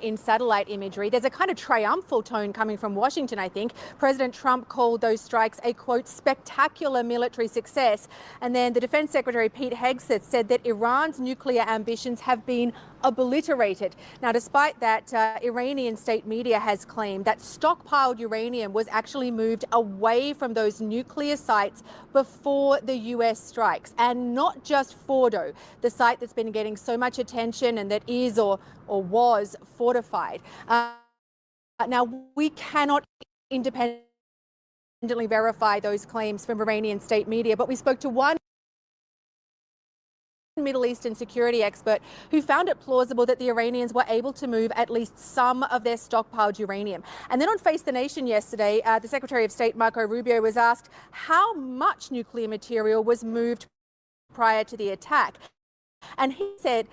in satellite imagery. There's a kind of triumphal tone coming from Washington, I think. President Trump called those strikes a, quote, spectacular military success. And then the Defense Secretary Pete Hegseth said that Iran's nuclear ambitions have been obliterated. Now, despite that, Iranian state media has claimed that stockpiled uranium was actually moved away from those nuclear sites before the US strikes, and not just Fordo, the site that's been getting so much attention and that is or was fortified. Now, we cannot independently verify those claims from Iranian state media, but we spoke to one Middle Eastern security expert who found it plausible that the Iranians were able to move at least some of their stockpiled uranium. And then on Face the Nation yesterday, the Secretary of State Marco Rubio was asked how much nuclear material was moved prior to the attack. And he said,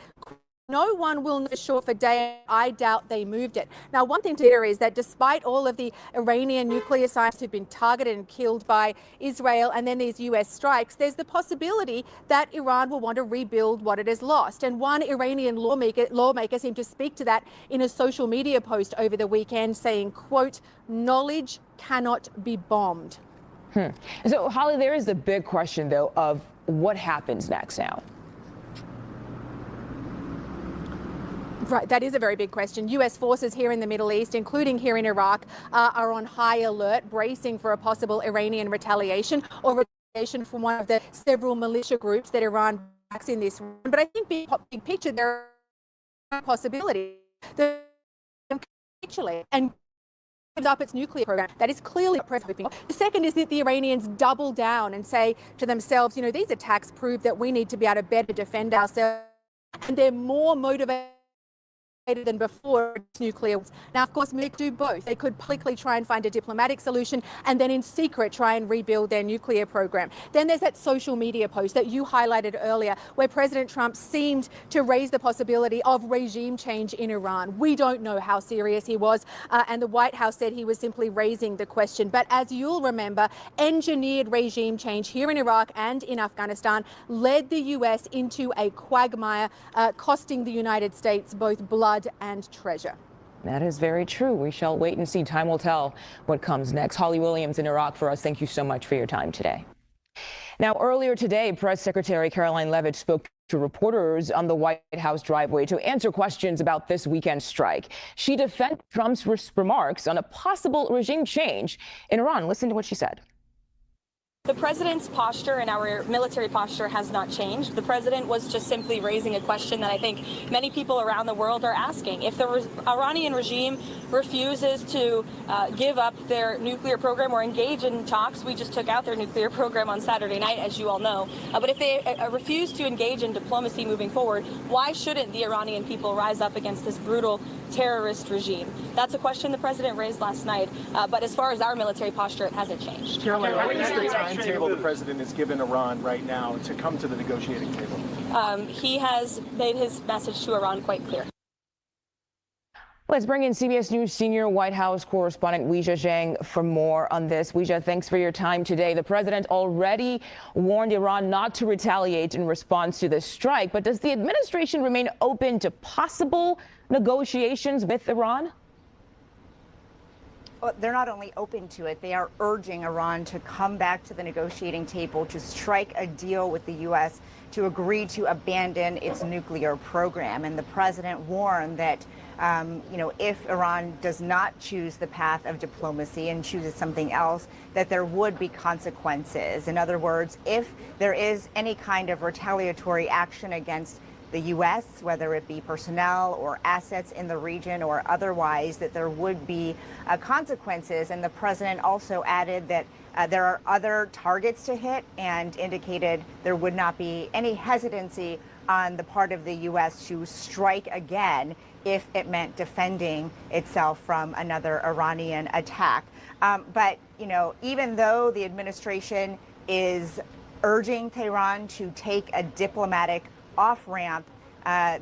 "No one will know for sure for day. I doubt they moved it." Now, one thing to hear is that despite all of the Iranian nuclear scientists who've been targeted and killed by Israel and then these US strikes, there's the possibility that Iran will want to rebuild what it has lost. And one Iranian lawmaker seemed to speak to that in a social media post over the weekend, saying, quote, "Knowledge cannot be bombed." So, Holly, there is the big question, though, of what happens next now. Right, that is a very big question. US forces here in the Middle East, including here in Iraq, are on high alert, bracing for a possible Iranian retaliation or retaliation from one of the several militia groups that Iran backs in this region. But I think big picture, there are possibilities. The capitulate and gives up its nuclear program. That is clearly what President hoping. The second is that the Iranians double down and say to themselves, you know, these attacks prove that we need to be able to better defend ourselves, and they're more motivated than before nuclear. Now, of course, they could do both. They could publicly try and find a diplomatic solution and then in secret try and rebuild their nuclear program. Then there's that social media post that you highlighted earlier where President Trump seemed to raise the possibility of regime change in Iran. We don't know how serious he was, and the White House said he was simply raising the question. But as you'll remember, engineered regime change here in Iraq and in Afghanistan led the US into a quagmire, costing the United States both blood and treasure. That is very true. We shall wait and see. Time will tell what comes next. Holly Williams in Iraq for us. Thank you so much for your time today. Now, earlier today, Press Secretary Caroline Leavitt spoke to reporters on the White House driveway to answer questions about this weekend strike. She defended Trump's remarks on a possible regime change in Iran. Listen to what she said. The president's posture and our military posture has not changed. The president was just simply raising a question that I think many people around the world are asking. If the Iranian regime refuses to give up their nuclear program or engage in talks, we just took out their nuclear program on Saturday night, as you all know. But if they refuse to engage in diplomacy moving forward, why shouldn't the Iranian people rise up against this brutal terrorist regime? That's a question the president raised last night. But as far as our military posture, it hasn't changed. What is the timetable the president has given Iran right now to come to the negotiating table? He has made his message to Iran quite clear. Let's bring in CBS News senior White House correspondent Weijia Zhang for more on this. Weijia, thanks for your time today. The president already warned Iran not to retaliate in response to this strike, but does the administration remain open to possible negotiations with Iran? Well, they're not only open to it, they are urging Iran to come back to the negotiating table to strike a deal with the U.S. to agree to abandon its nuclear program. And the president warned that, if Iran does not choose the path of diplomacy and chooses something else, that there would be consequences. In other words, if there is any kind of retaliatory action against the U.S., whether it be personnel or assets in the region or otherwise, that there would be consequences. And the president also added that there are other targets to hit and indicated there would not be any hesitancy on the part of the U.S. to strike again if it meant defending itself from another Iranian attack. But even though the administration is urging Tehran to take a diplomatic off-ramp,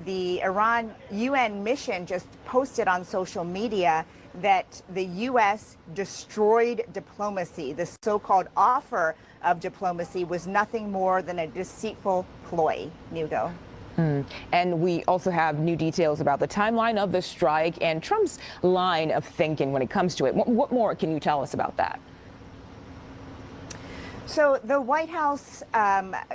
the Iran UN mission just posted on social media that the U.S. destroyed diplomacy. The so-called offer of diplomacy was nothing more than a deceitful ploy, Nugo. And we also have new details about the timeline of the strike and Trump's line of thinking when it comes to it. What more can you tell us about that? So the White House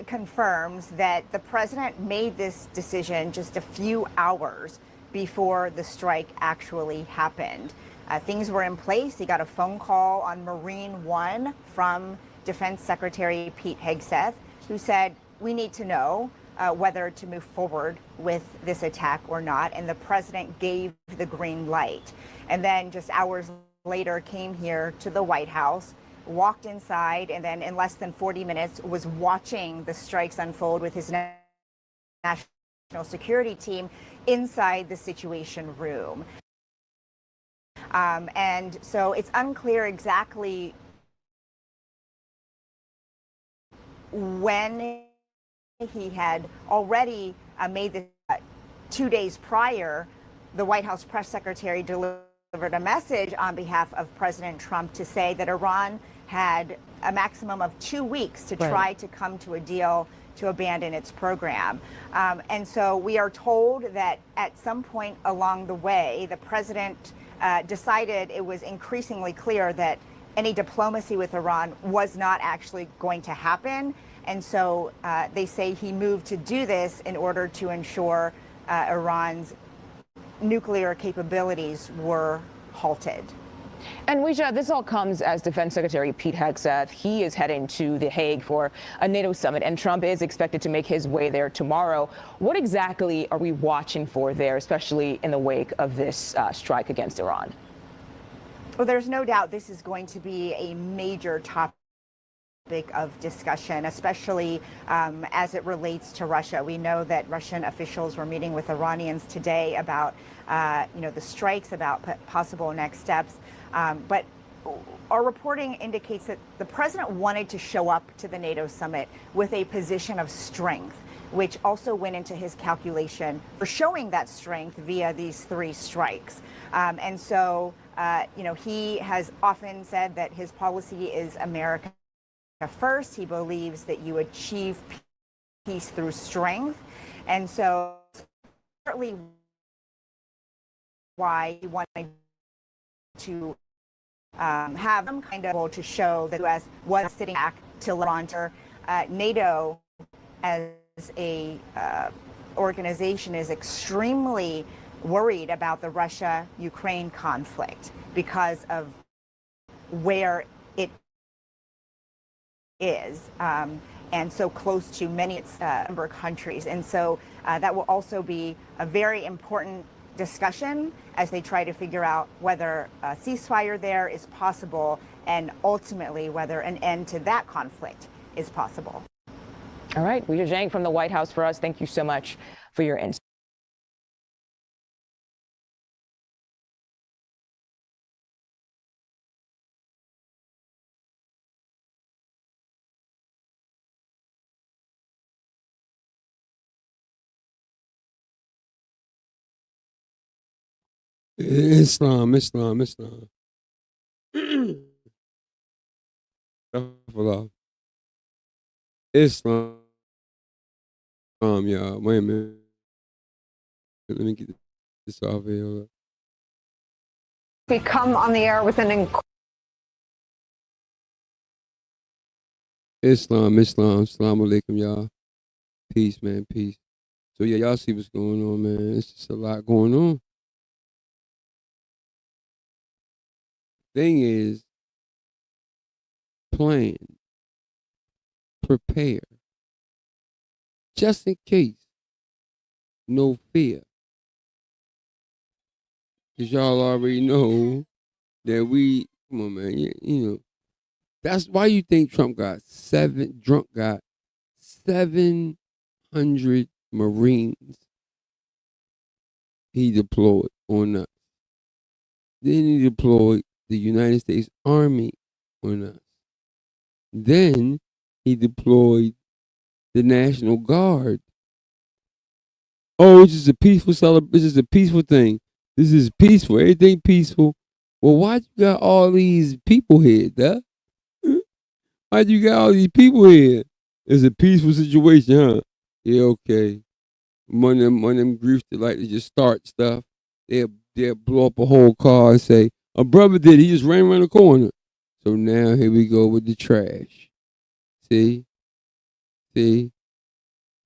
confirms that the president made this decision just a few hours before the strike actually happened. Things were in place. He got a phone call on Marine One from Defense Secretary Pete Hegseth, who said, we need to know whether to move forward with this attack or not. And the president gave the green light. And then just hours later came here to the White House, walked inside, and then in less than 40 minutes was watching the strikes unfold with his national security team inside the Situation Room. And so it's unclear exactly when he had already made this. 2 days prior, the White House press secretary delivered a message on behalf of President Trump to say that Iran had a maximum of 2 weeks to try to come to a deal to abandon its program. And so we are told that at some point along the way, the president decided it was increasingly clear that any diplomacy with Iran was not actually going to happen. And so they say he moved to do this in order to ensure Iran's nuclear capabilities were halted. And Weijia, this all comes as Defense Secretary Pete Hegseth, he is heading to The Hague for a NATO summit, and Trump is expected to make his way there tomorrow. What exactly are we watching for there, especially in the wake of this strike against Iran? Well, there's no doubt this is going to be a major topic of discussion, especially as it relates to Russia. We know that Russian officials were meeting with Iranians today about, the strikes, about possible next steps. But our reporting indicates that the president wanted to show up to the NATO summit with a position of strength, which also went into his calculation for showing that strength via these 3 strikes. And so, he has often said that his policy is America first. He believes that you achieve peace through strength. And so, partly why he wanted to have some kind of to show that the U.S. was sitting back to Iran. NATO as a organization is extremely worried about the Russia-Ukraine conflict because of where it is and so close to many member countries. And so that will also be a very important discussion as they try to figure out whether a ceasefire there is possible and ultimately whether an end to that conflict is possible. All right, Weijia Jiang from the White House for us. Thank you so much for your insight. Islam. Islam, y'all. Wait a minute. Let me get this off here. Hold up. We come on the air with an Islam. Assalamu alaikum, y'all. Peace, man. Peace. So, yeah, y'all see what's going on, man. It's just a lot going on. Thing is, plan, prepare, just in case. No fear. Because y'all already know that come on, man, you know, that's why you think Trump got 700 Marines he deployed on us. Then he deployed the United States Army on us. Then he deployed the National Guard. Oh, it's just a peaceful celebration. This is a peaceful thing. This is peaceful. Everything peaceful. Well, why you got all these people here, duh? Why you got all these people here? It's a peaceful situation, huh? Yeah, okay. One of them griefs that like to just start stuff. They'll blow up a whole car and say, a brother did, he just ran around the corner. So now here we go with the trash. See?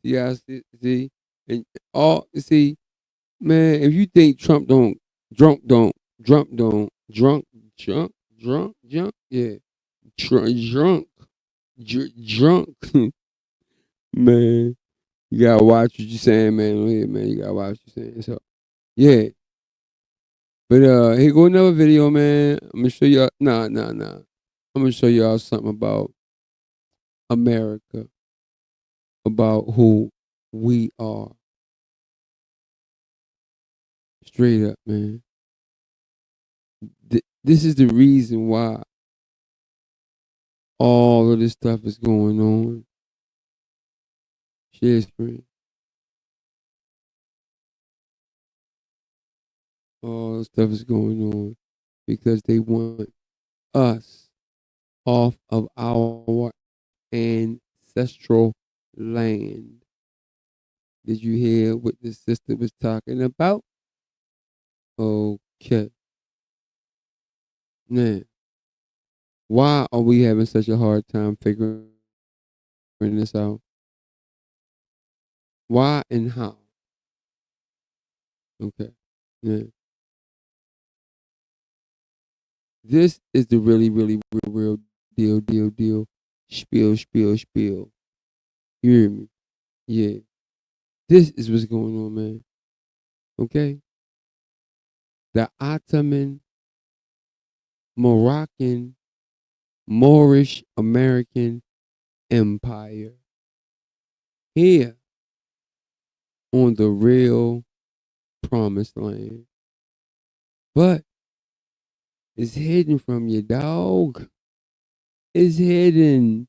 Yeah, see? And man, if you think Trump drunk, yeah. Drunk. Man, you gotta watch what you're saying, man. Yeah, man, you gotta watch what you're saying. So, yeah. But here go another video, man. I'm gonna show y'all. Nah. I'm gonna show y'all something about America, about who we are. Straight up, man. This is the reason why all of this stuff is going on. Share screen. All this stuff is going on because they want us off of our ancestral land. Did you hear what the sister was talking about? Okay. Now, why are we having such a hard time figuring this out? Why and how? Okay. Yeah. This is the really, really, real deal. Spiel. You hear me? Yeah. This is what's going on, man. Okay? The Ottoman, Moroccan, Moorish American Empire. Here on the real promised land. But it's hidden from you, dog. It's hidden.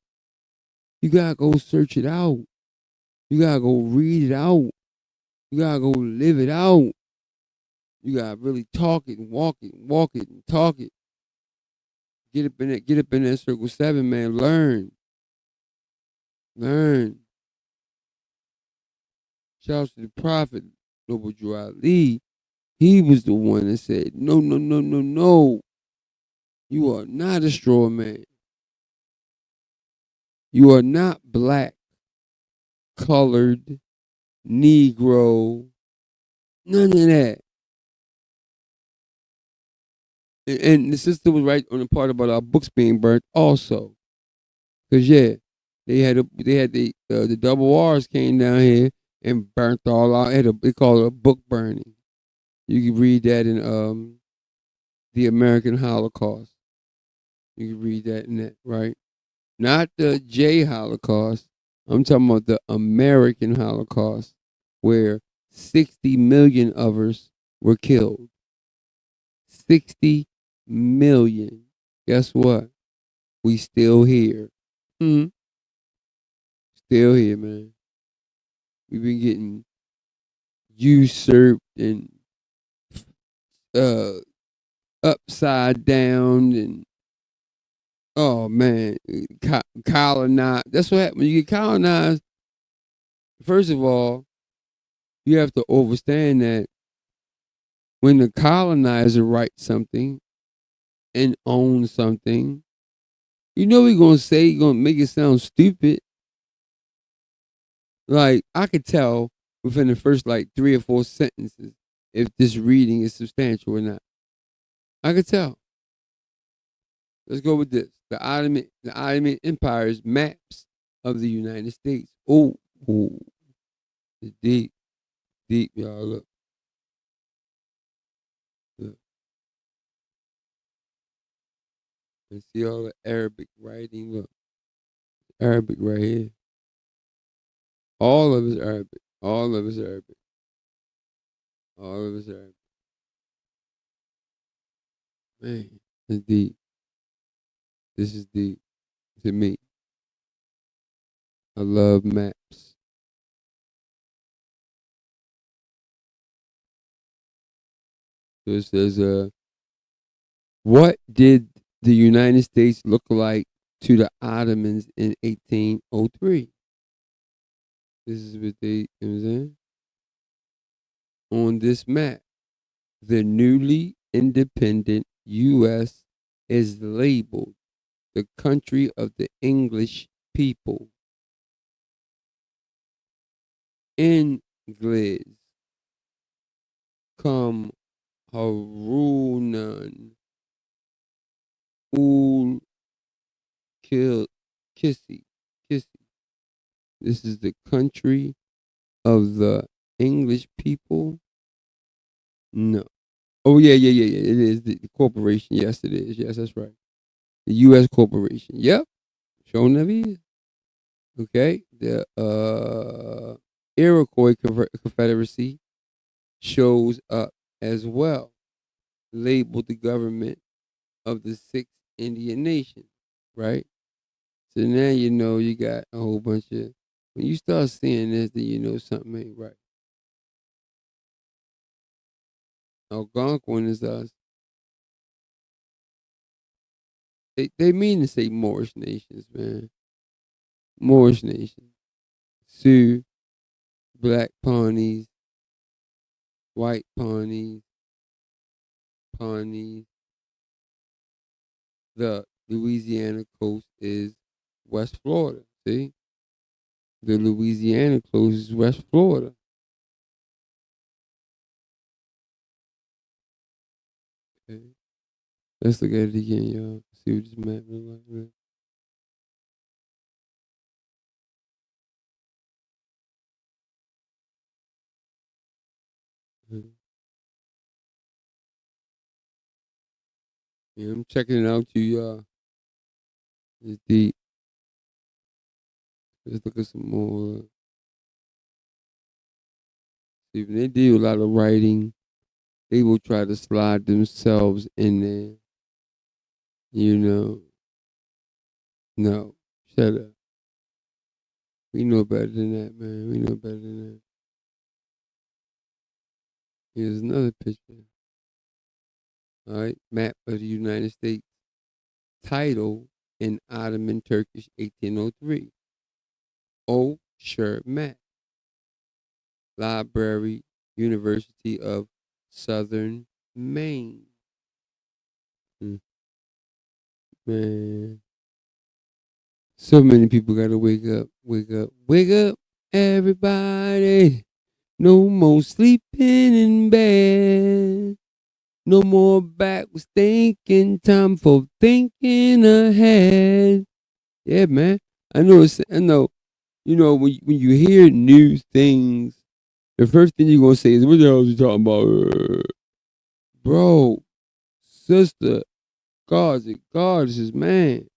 You gotta go search it out. You gotta go read it out. You gotta go live it out. You gotta really talk it and walk it and talk it. Get up in that circle 7, man. Learn. Shout out to the prophet, Noble Drew Ali. He was the one that said, no. You are not a straw man. You are not black, colored, Negro, none of that. And the sister was right on the part about our books being burnt also. Cause they had the double R's came down here and burnt all out. They call it a book burning. You can read that in the American Holocaust. You can read that in that, right? Not the J Holocaust. I'm talking about the American Holocaust, where 60 million of us were killed. 60 million. Guess what? We still here. Still here, man. We've been getting usurped and upside down and oh man, colonized. That's what happens when you get colonized. First of all, you have to understand that when the colonizer writes something and owns something, you know he's gonna make it sound stupid. Like I could tell within the first like 3 or 4 sentences if this reading is substantial or not. I could tell. Let's go with this. The Ottoman Empire's maps of the United States. Oh, it's deep, y'all. Look. And see all the Arabic writing. Look, Arabic right here. All of it's Arabic. All of it's Arabic. Man, it's deep. This is deep to me. I love maps. So it says, what did the United States look like to the Ottomans in 1803? This is what they, you know what I'm saying? On this map, the newly independent U.S. is labeled the country of the English people. Inglés come Harunan ul Kissy. This is the country of the English people. No. Oh yeah. It is the corporation. Yes, it is. Yes, that's right. The U.S. corporation. Yep. Show never is. Okay. The Iroquois Confederacy shows up as well, labeled the government of the 6 Indian nations, right? So now you know you got a whole bunch of, when you start seeing this, then you know something ain't right. Algonquin is us. They mean to say Moorish nations, man. Moorish nations. Sioux, Black Pawnees, White Pawnees. The Louisiana coast is West Florida. See? The Louisiana coast is West Florida. Okay. Let's look at it again, y'all. See what this map look like. Yeah, I'm checking it out to y'all. It's deep. Let's look at some more. See, when they do a lot of writing, they will try to slide themselves in there. You know. No. Shut up. We know better than that, man. We know better than that. Here's another picture. All right. Map of the United States. Title in Ottoman Turkish 1803. O. Sher map. Library, University of Southern Maine. Man. So many people gotta wake up, wake up, wake up, everybody. No more sleeping in bed. No more backwards thinking. Time for thinking ahead. Yeah, man. I know. I know. You know when you hear new things, the first thing you're gonna say is, "What the hell is he talking about?" Bro, sister, goddesses, man.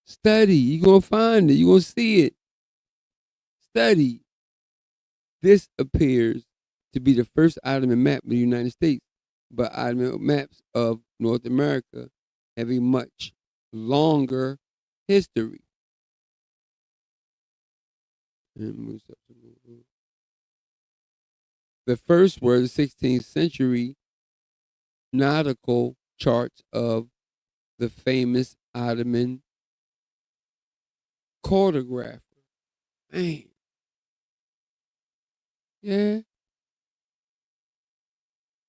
Study. You're gonna find it. You're gonna see it. Study. This appears to be the first Ottoman map of the United States, but Ottoman maps of North America have a much longer history. The first were the 16th century nautical charts of the famous Ottoman cartographer. Man. Yeah.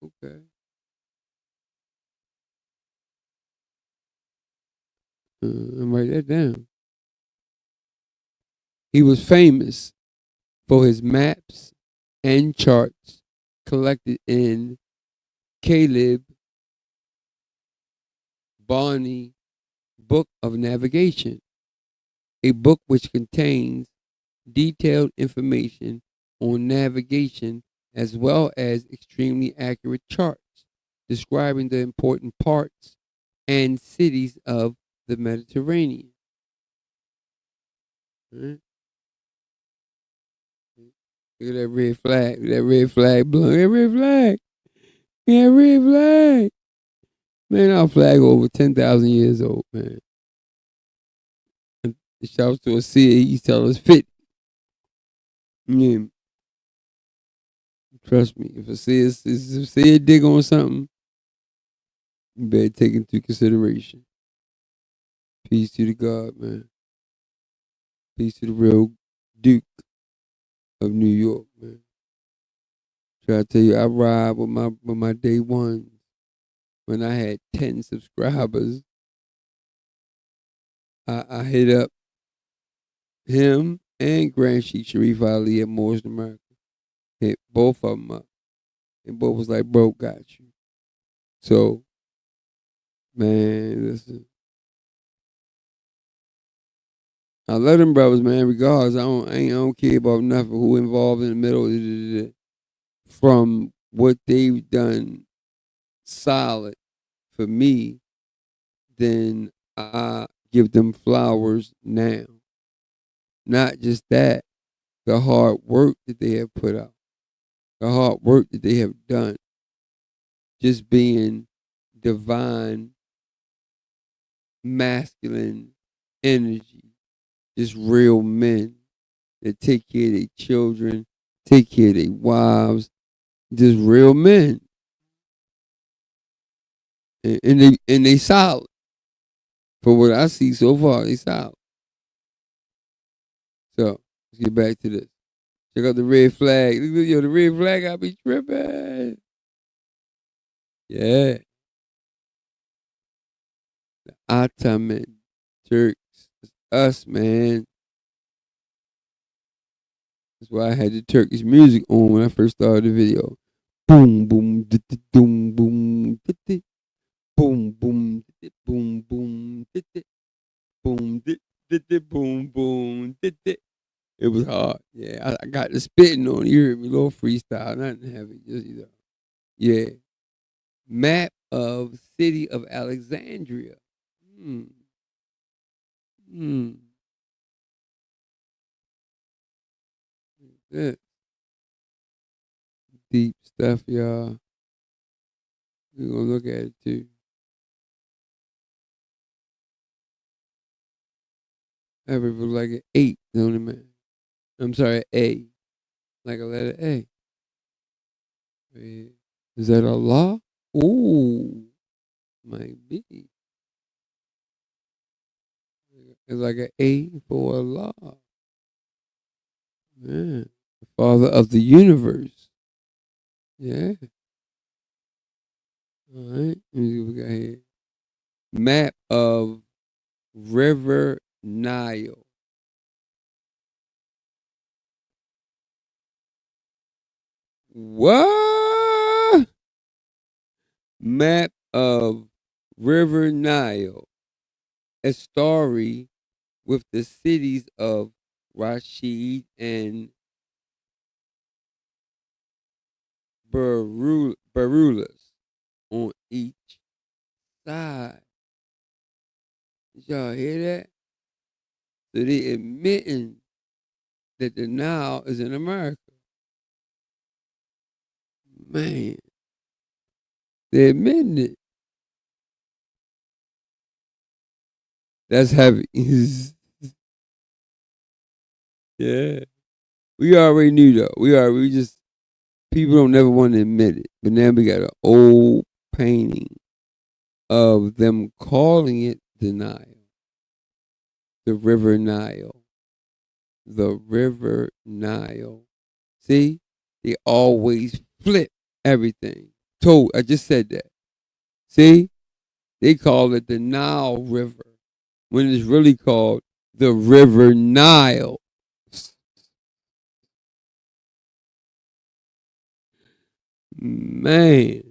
Okay. Write that down. He was famous for his maps and charts collected in Caleb Barney Book of Navigation, a book which contains detailed information on navigation as well as extremely accurate charts describing the important parts and cities of the Mediterranean. Right? Look at that red flag. That red flag blowing. That red flag. Yeah, red flag. Man, our flag over 10,000 years old, man. And it shouts to a sea, he tell us 50. Yeah. Trust me, if a sea dig on something, you better take it into consideration. Peace to the God, man. Peace to the real Duke of New York, man. Try to tell you, I ride with my day ones when I had 10 subscribers. I hit up him and Grand Sheik Sharif Ali at Morris America. Hit both of them up. And both was like, bro, got you. So, man, listen. I love them brothers, man. Regardless, I don't care about nothing. Who involved in the middle, from what they've done, solid for me. Then I give them flowers now. Not just that, the hard work that they have put out, the hard work that they have done, just being divine, masculine energy, just real men that take care of their children, take care of their wives, just real men. And they solid. For what I see so far, they solid. So let's get back to this. Check out the red flag. Yo, the red flag, I be tripping. Yeah. The Ottoman Turks. It's us, man. That's why I had the Turkish music on when I first started the video. Boom, boom, boom, boom. boom, boom, boom, boom, boom, boom, boom. It was hard. Yeah, I got the spitting on. You heard me, little freestyle, nothing heavy. Just yeah. Map of city of Alexandria. Hmm. Hmm. Good. Deep stuff, y'all. We're gonna look at it too. Ever was like an 8, don't it, man? I'm sorry, A. Like a letter A. Yeah. Is that a law? Ooh, might be. It's like an A for a law. Yeah. The father of the universe. Yeah. All right. Let me see what we got here. Map of River Nile. What? Map of River Nile. A story with the cities of Rashid and Barulas on each side. Did y'all hear that? So they admitting that the Nile is in America. Man, they admitting it. That's heavy. Yeah. We already knew though. We just people don't never want to admit it. But now we got an old painting of them calling it the Nile. The River Nile. The River Nile. See? They always flip everything. I just said that. See? They call it the Nile River when it's really called the River Nile. Man.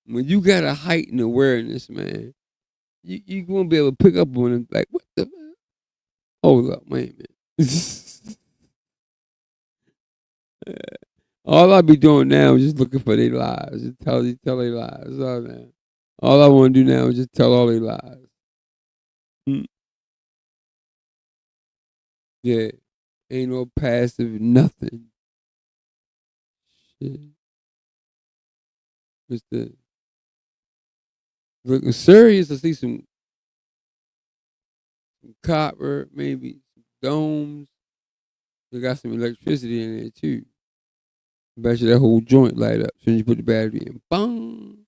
When you got a heightened awareness, man, you won't be able to pick up on it like, what the hold up, wait a minute. All I be doing now is just looking for their lies. Just tell their lies. All I want to do now is just tell all their lies. Yeah. Ain't no passive nothing. Shit. Mr. Looking serious. I see some copper, maybe some domes. They got some electricity in there too. Bet you that whole joint light up as soon as you put the battery in. Bang!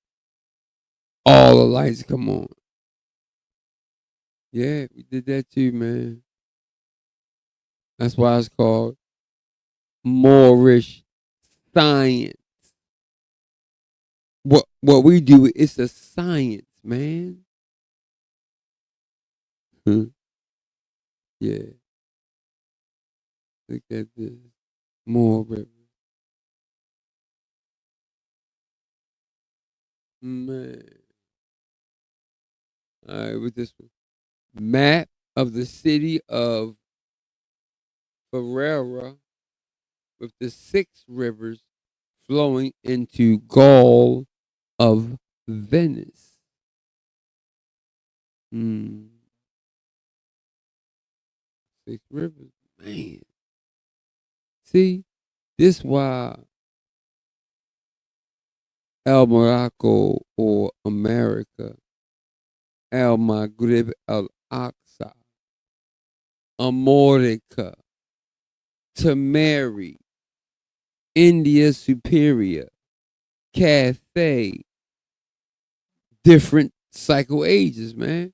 All the lights come on. Yeah, we did that too, man. That's why it's called Moorish science. What we do, it's a science, man. Yeah. Look at this. Moorish. Man. All right, with this one. Map of the city of Ferrara with the 6 rivers flowing into Gaul of Venice. 6 rivers, man. See, this why El Morocco or America, El Maghrib Al Aqsa, Amorica, Tamari, India Superior, Cathay, different cycle ages, man.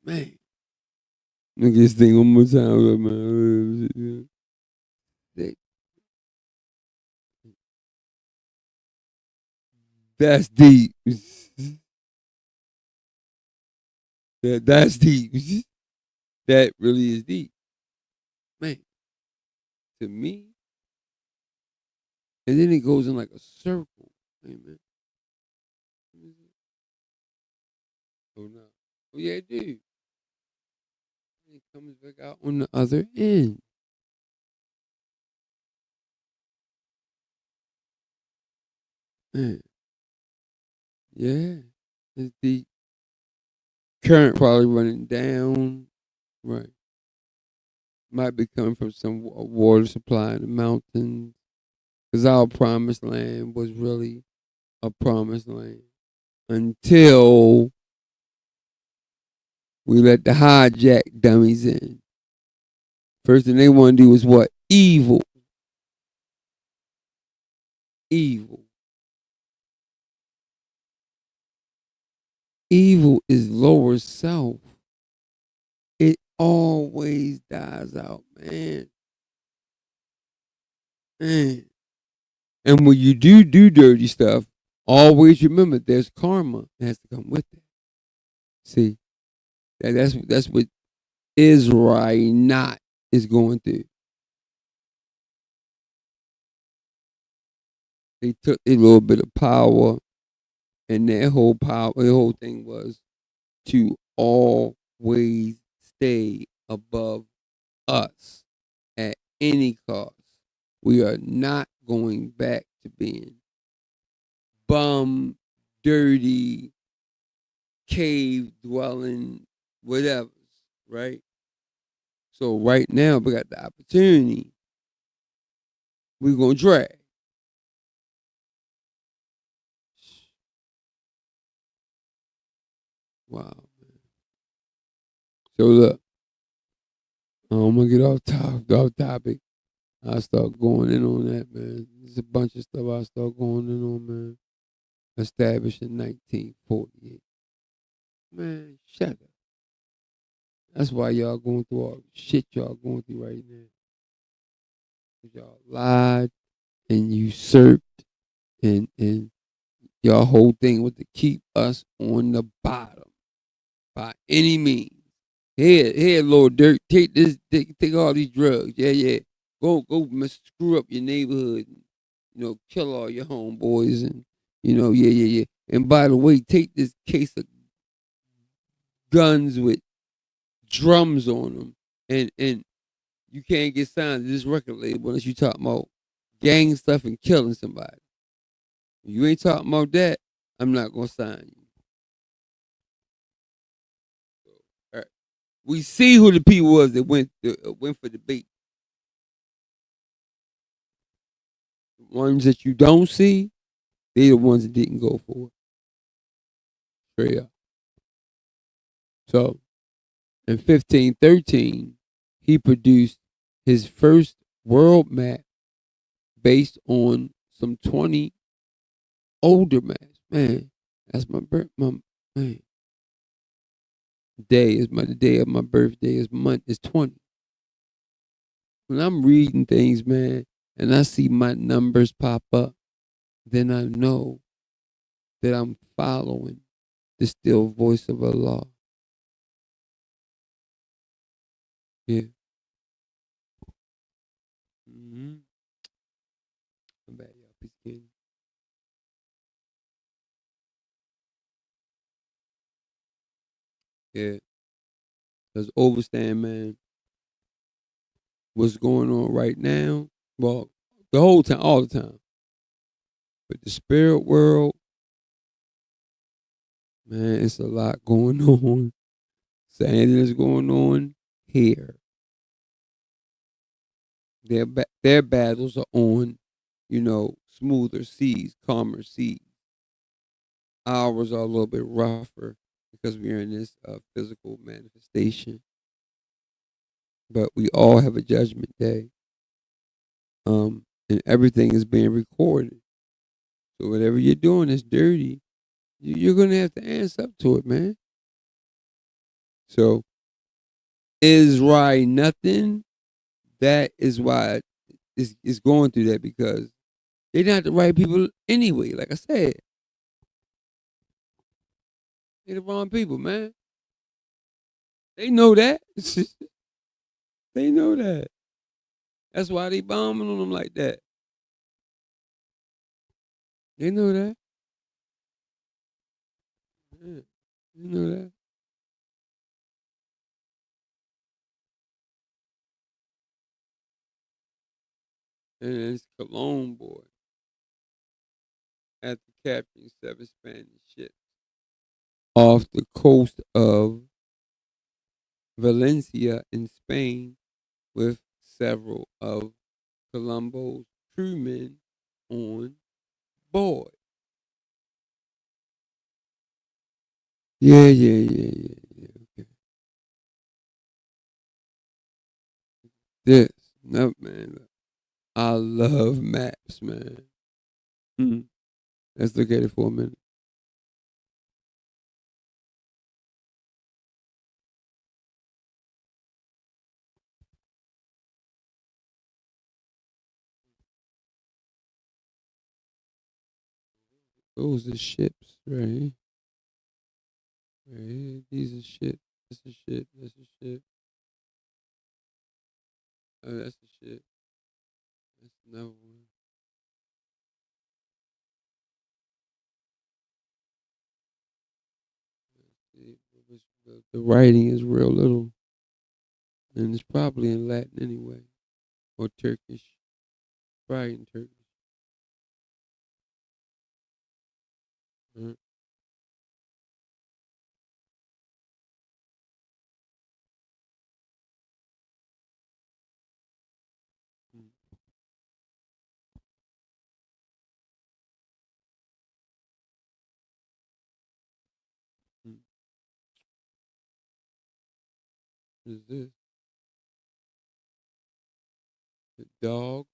Man. Look at this thing one more time, man. That's deep. That's deep. That really is deep. Man. To me. And then it goes in like a circle. Wait a minute. Oh no. Oh yeah, it do. It comes back out on the other end. Man. Yeah. It's the current probably running down. Right. Might be coming from some water supply in the mountains. Because our promised land was really a promised land until we let the hijack dummies in. First thing they want to do is what? Evil. Evil. Evil is lower self. It always dies out, man. Man. And when you do dirty stuff, always remember there's karma that has to come with it. See, that's what Israel not is going through. They took a little bit of power, and their whole thing was to always stay above us at any cost. We are not going back to being bum, dirty, cave dwelling, whatever, right? So right now we got the opportunity. We're gonna drag. Wow. So look, I'm gonna get off topic. I start going in on that, man. There's a bunch of stuff I start going in on, man. Established in 1948. Man, shut up. That's why y'all going through all the shit y'all going through right now. Y'all lied and usurped, and y'all whole thing was to keep us on the bottom by any means. Here, Lord Dirt, take all these drugs. Yeah. Go, screw up your neighborhood. And, kill all your homeboys, and yeah. And by the way, take this case of guns with drums on them, and you can't get signed to this record label unless you talk about gang stuff and killing somebody. If you ain't talking about that, I'm not gonna sign you. All right. We see who the people was that went for the bait. The ones that you don't see, they the ones that didn't go for it. Straight up. So in 1513, he produced his first world map based on some 20 older maps. Man, that's my man. The day of my birthday is 20. When I'm reading things, man, and I see my numbers pop up, then I know that I'm following the still voice of Allah. Yeah. Mm-hmm. I'm bad, y'all. Peace again. Yeah. Because overstand, man, what's going on right now? Well, the whole time, all the time. But the spirit world, man, it's a lot going on. Something is going on here. Their battles are on, smoother seas, calmer seas. Ours are a little bit rougher because we're in this physical manifestation. But we all have a judgment day. And everything is being recorded. So whatever you're doing is dirty. You're gonna have to answer up to it, man. So is right nothing? That is why it's going through that, because they're not the right people anyway. Like I said, they're the wrong people, man. They know that. They know that. That's why they bombing on them like that. They know that. Yeah, they know that. And it's Cologne boy after capturing 7 Spanish ships off the coast of Valencia in Spain with several of Colombo's crewmen on board. Yeah. Okay. This, no man. I love maps, man. Let's look at it for a minute. Those are ships, right? Right. These are ships. This is shit. This is shit. Oh, that's the shit. That's another one. See, the writing is real little, and it's probably in Latin anyway, or Turkish. Probably in Turkish. Mm. Mm. Mm. What is this? The dog.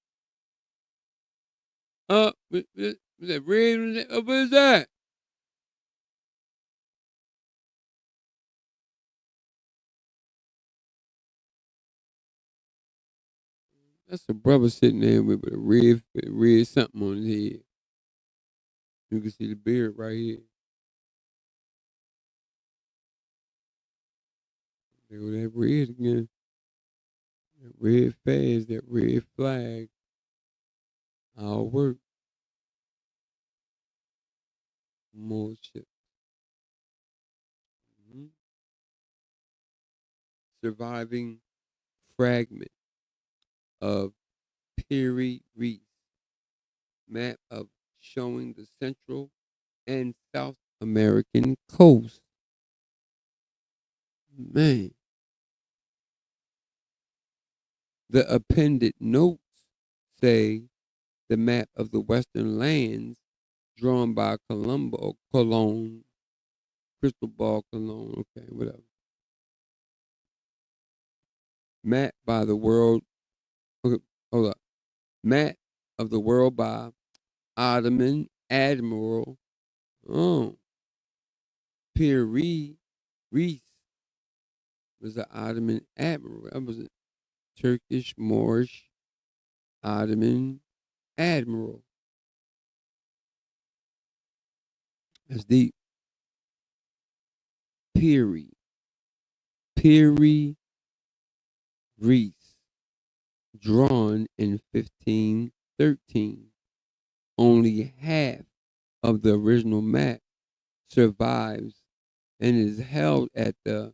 Was that red? What is that? That's a brother sitting there with a red something on his head. You can see the beard right here. There go that red again. That red fast, that red flag. All work. More shit. Mhm. Surviving fragment of Piri Reef. Map of showing the Central and South American coast. Man. The appended notes say the map of the western lands drawn by Cologne, Cristobal Cologne, okay, whatever. Map by the world, okay, hold up. Map of the world by Ottoman Admiral, oh, Pierre Rees was the Ottoman Admiral. That was a Turkish Moorish Ottoman Admiral. That's deep. Piri Rees, drawn in 1513. Only half of the original map survives and is held at the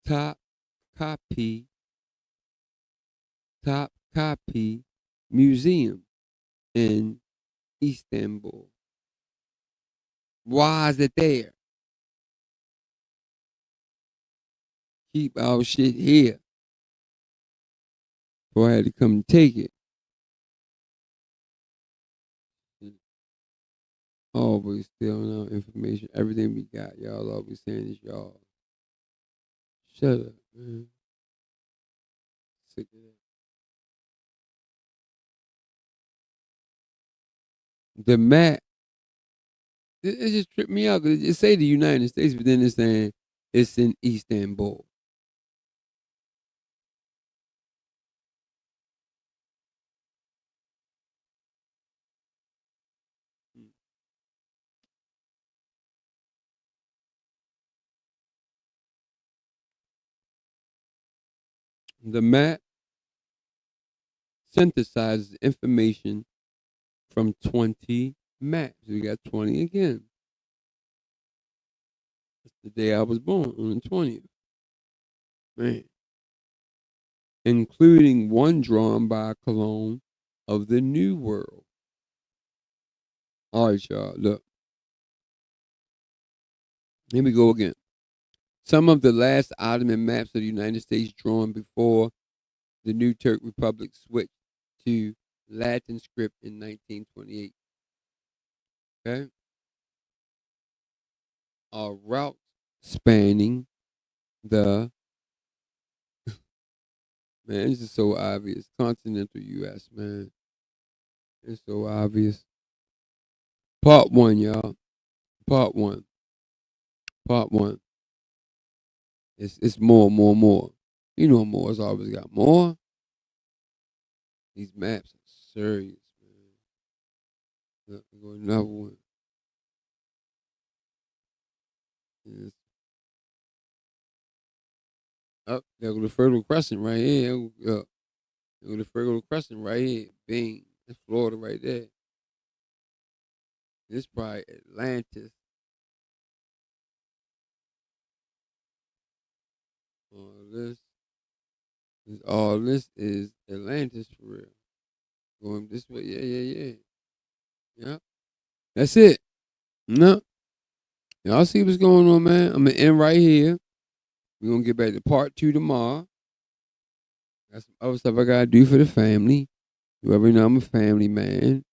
Top Copy Museum in Istanbul. Why is it there? Keep our shit here. Before I had to come and take it. Always stealing our information. Everything we got, y'all always saying is y'all. Shut up, man. Sick of that. The map, it just tripped me out because it say the United States, but then it's saying it's in Istanbul. The map synthesizes information from 20 maps. We got 20 again. That's the day I was born, on the 20th. Man. Including one drawn by Cologne of the New World. All right, y'all, look. Here we go again. Some of the last Ottoman maps of the United States drawn before the new Turk Republic switched to Latin script in 1928. Okay? Are routes spanning the, man, this is so obvious, continental U.S., man. It's so obvious. Part 1, y'all. Part 1. Part 1. It's more. You know more's always got more. These maps are serious, man. Look, go another one. Yes. Oh, there go the Fertile Crescent right here. There go the Fertile Crescent right here. Bing. That's Florida right there. This probably Atlantis. All this is Atlantis for real. Going this way. Yeah. Yeah. That's it. No. Y'all see what's going on, man? I'm going to end right here. We're going to get back to part 2 tomorrow. Got some other stuff I got to do for the family. You already know I'm a family man.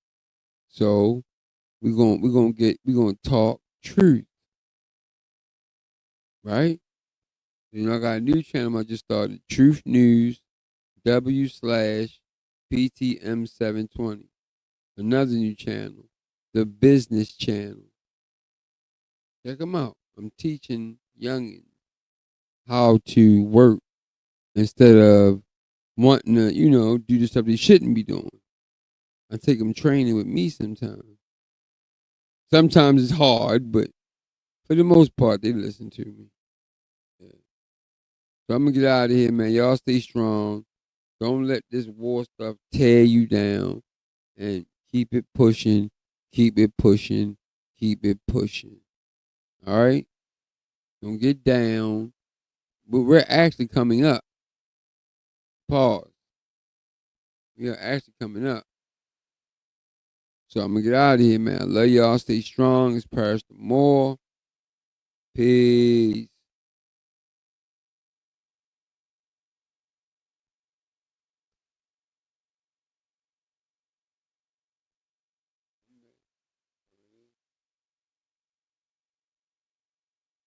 So we're gonna talk truth. Right? You know, I got a new channel I just started, Truth News W/PTM720. Another new channel, the Business Channel. Check them out. I'm teaching youngins how to work instead of wanting to, do the stuff they shouldn't be doing. I take them training with me sometimes. Sometimes it's hard, but for the most part, they listen to me. Yeah. So I'm going to get out of here, man. Y'all stay strong. Don't let this war stuff tear you down. And keep it pushing. Keep it pushing. Keep it pushing. All right? Don't get down. But we're actually coming up. Pause. We are actually coming up. So I'm going to get out of here, man. I love y'all. Stay strong. It's Paris the More. Peace.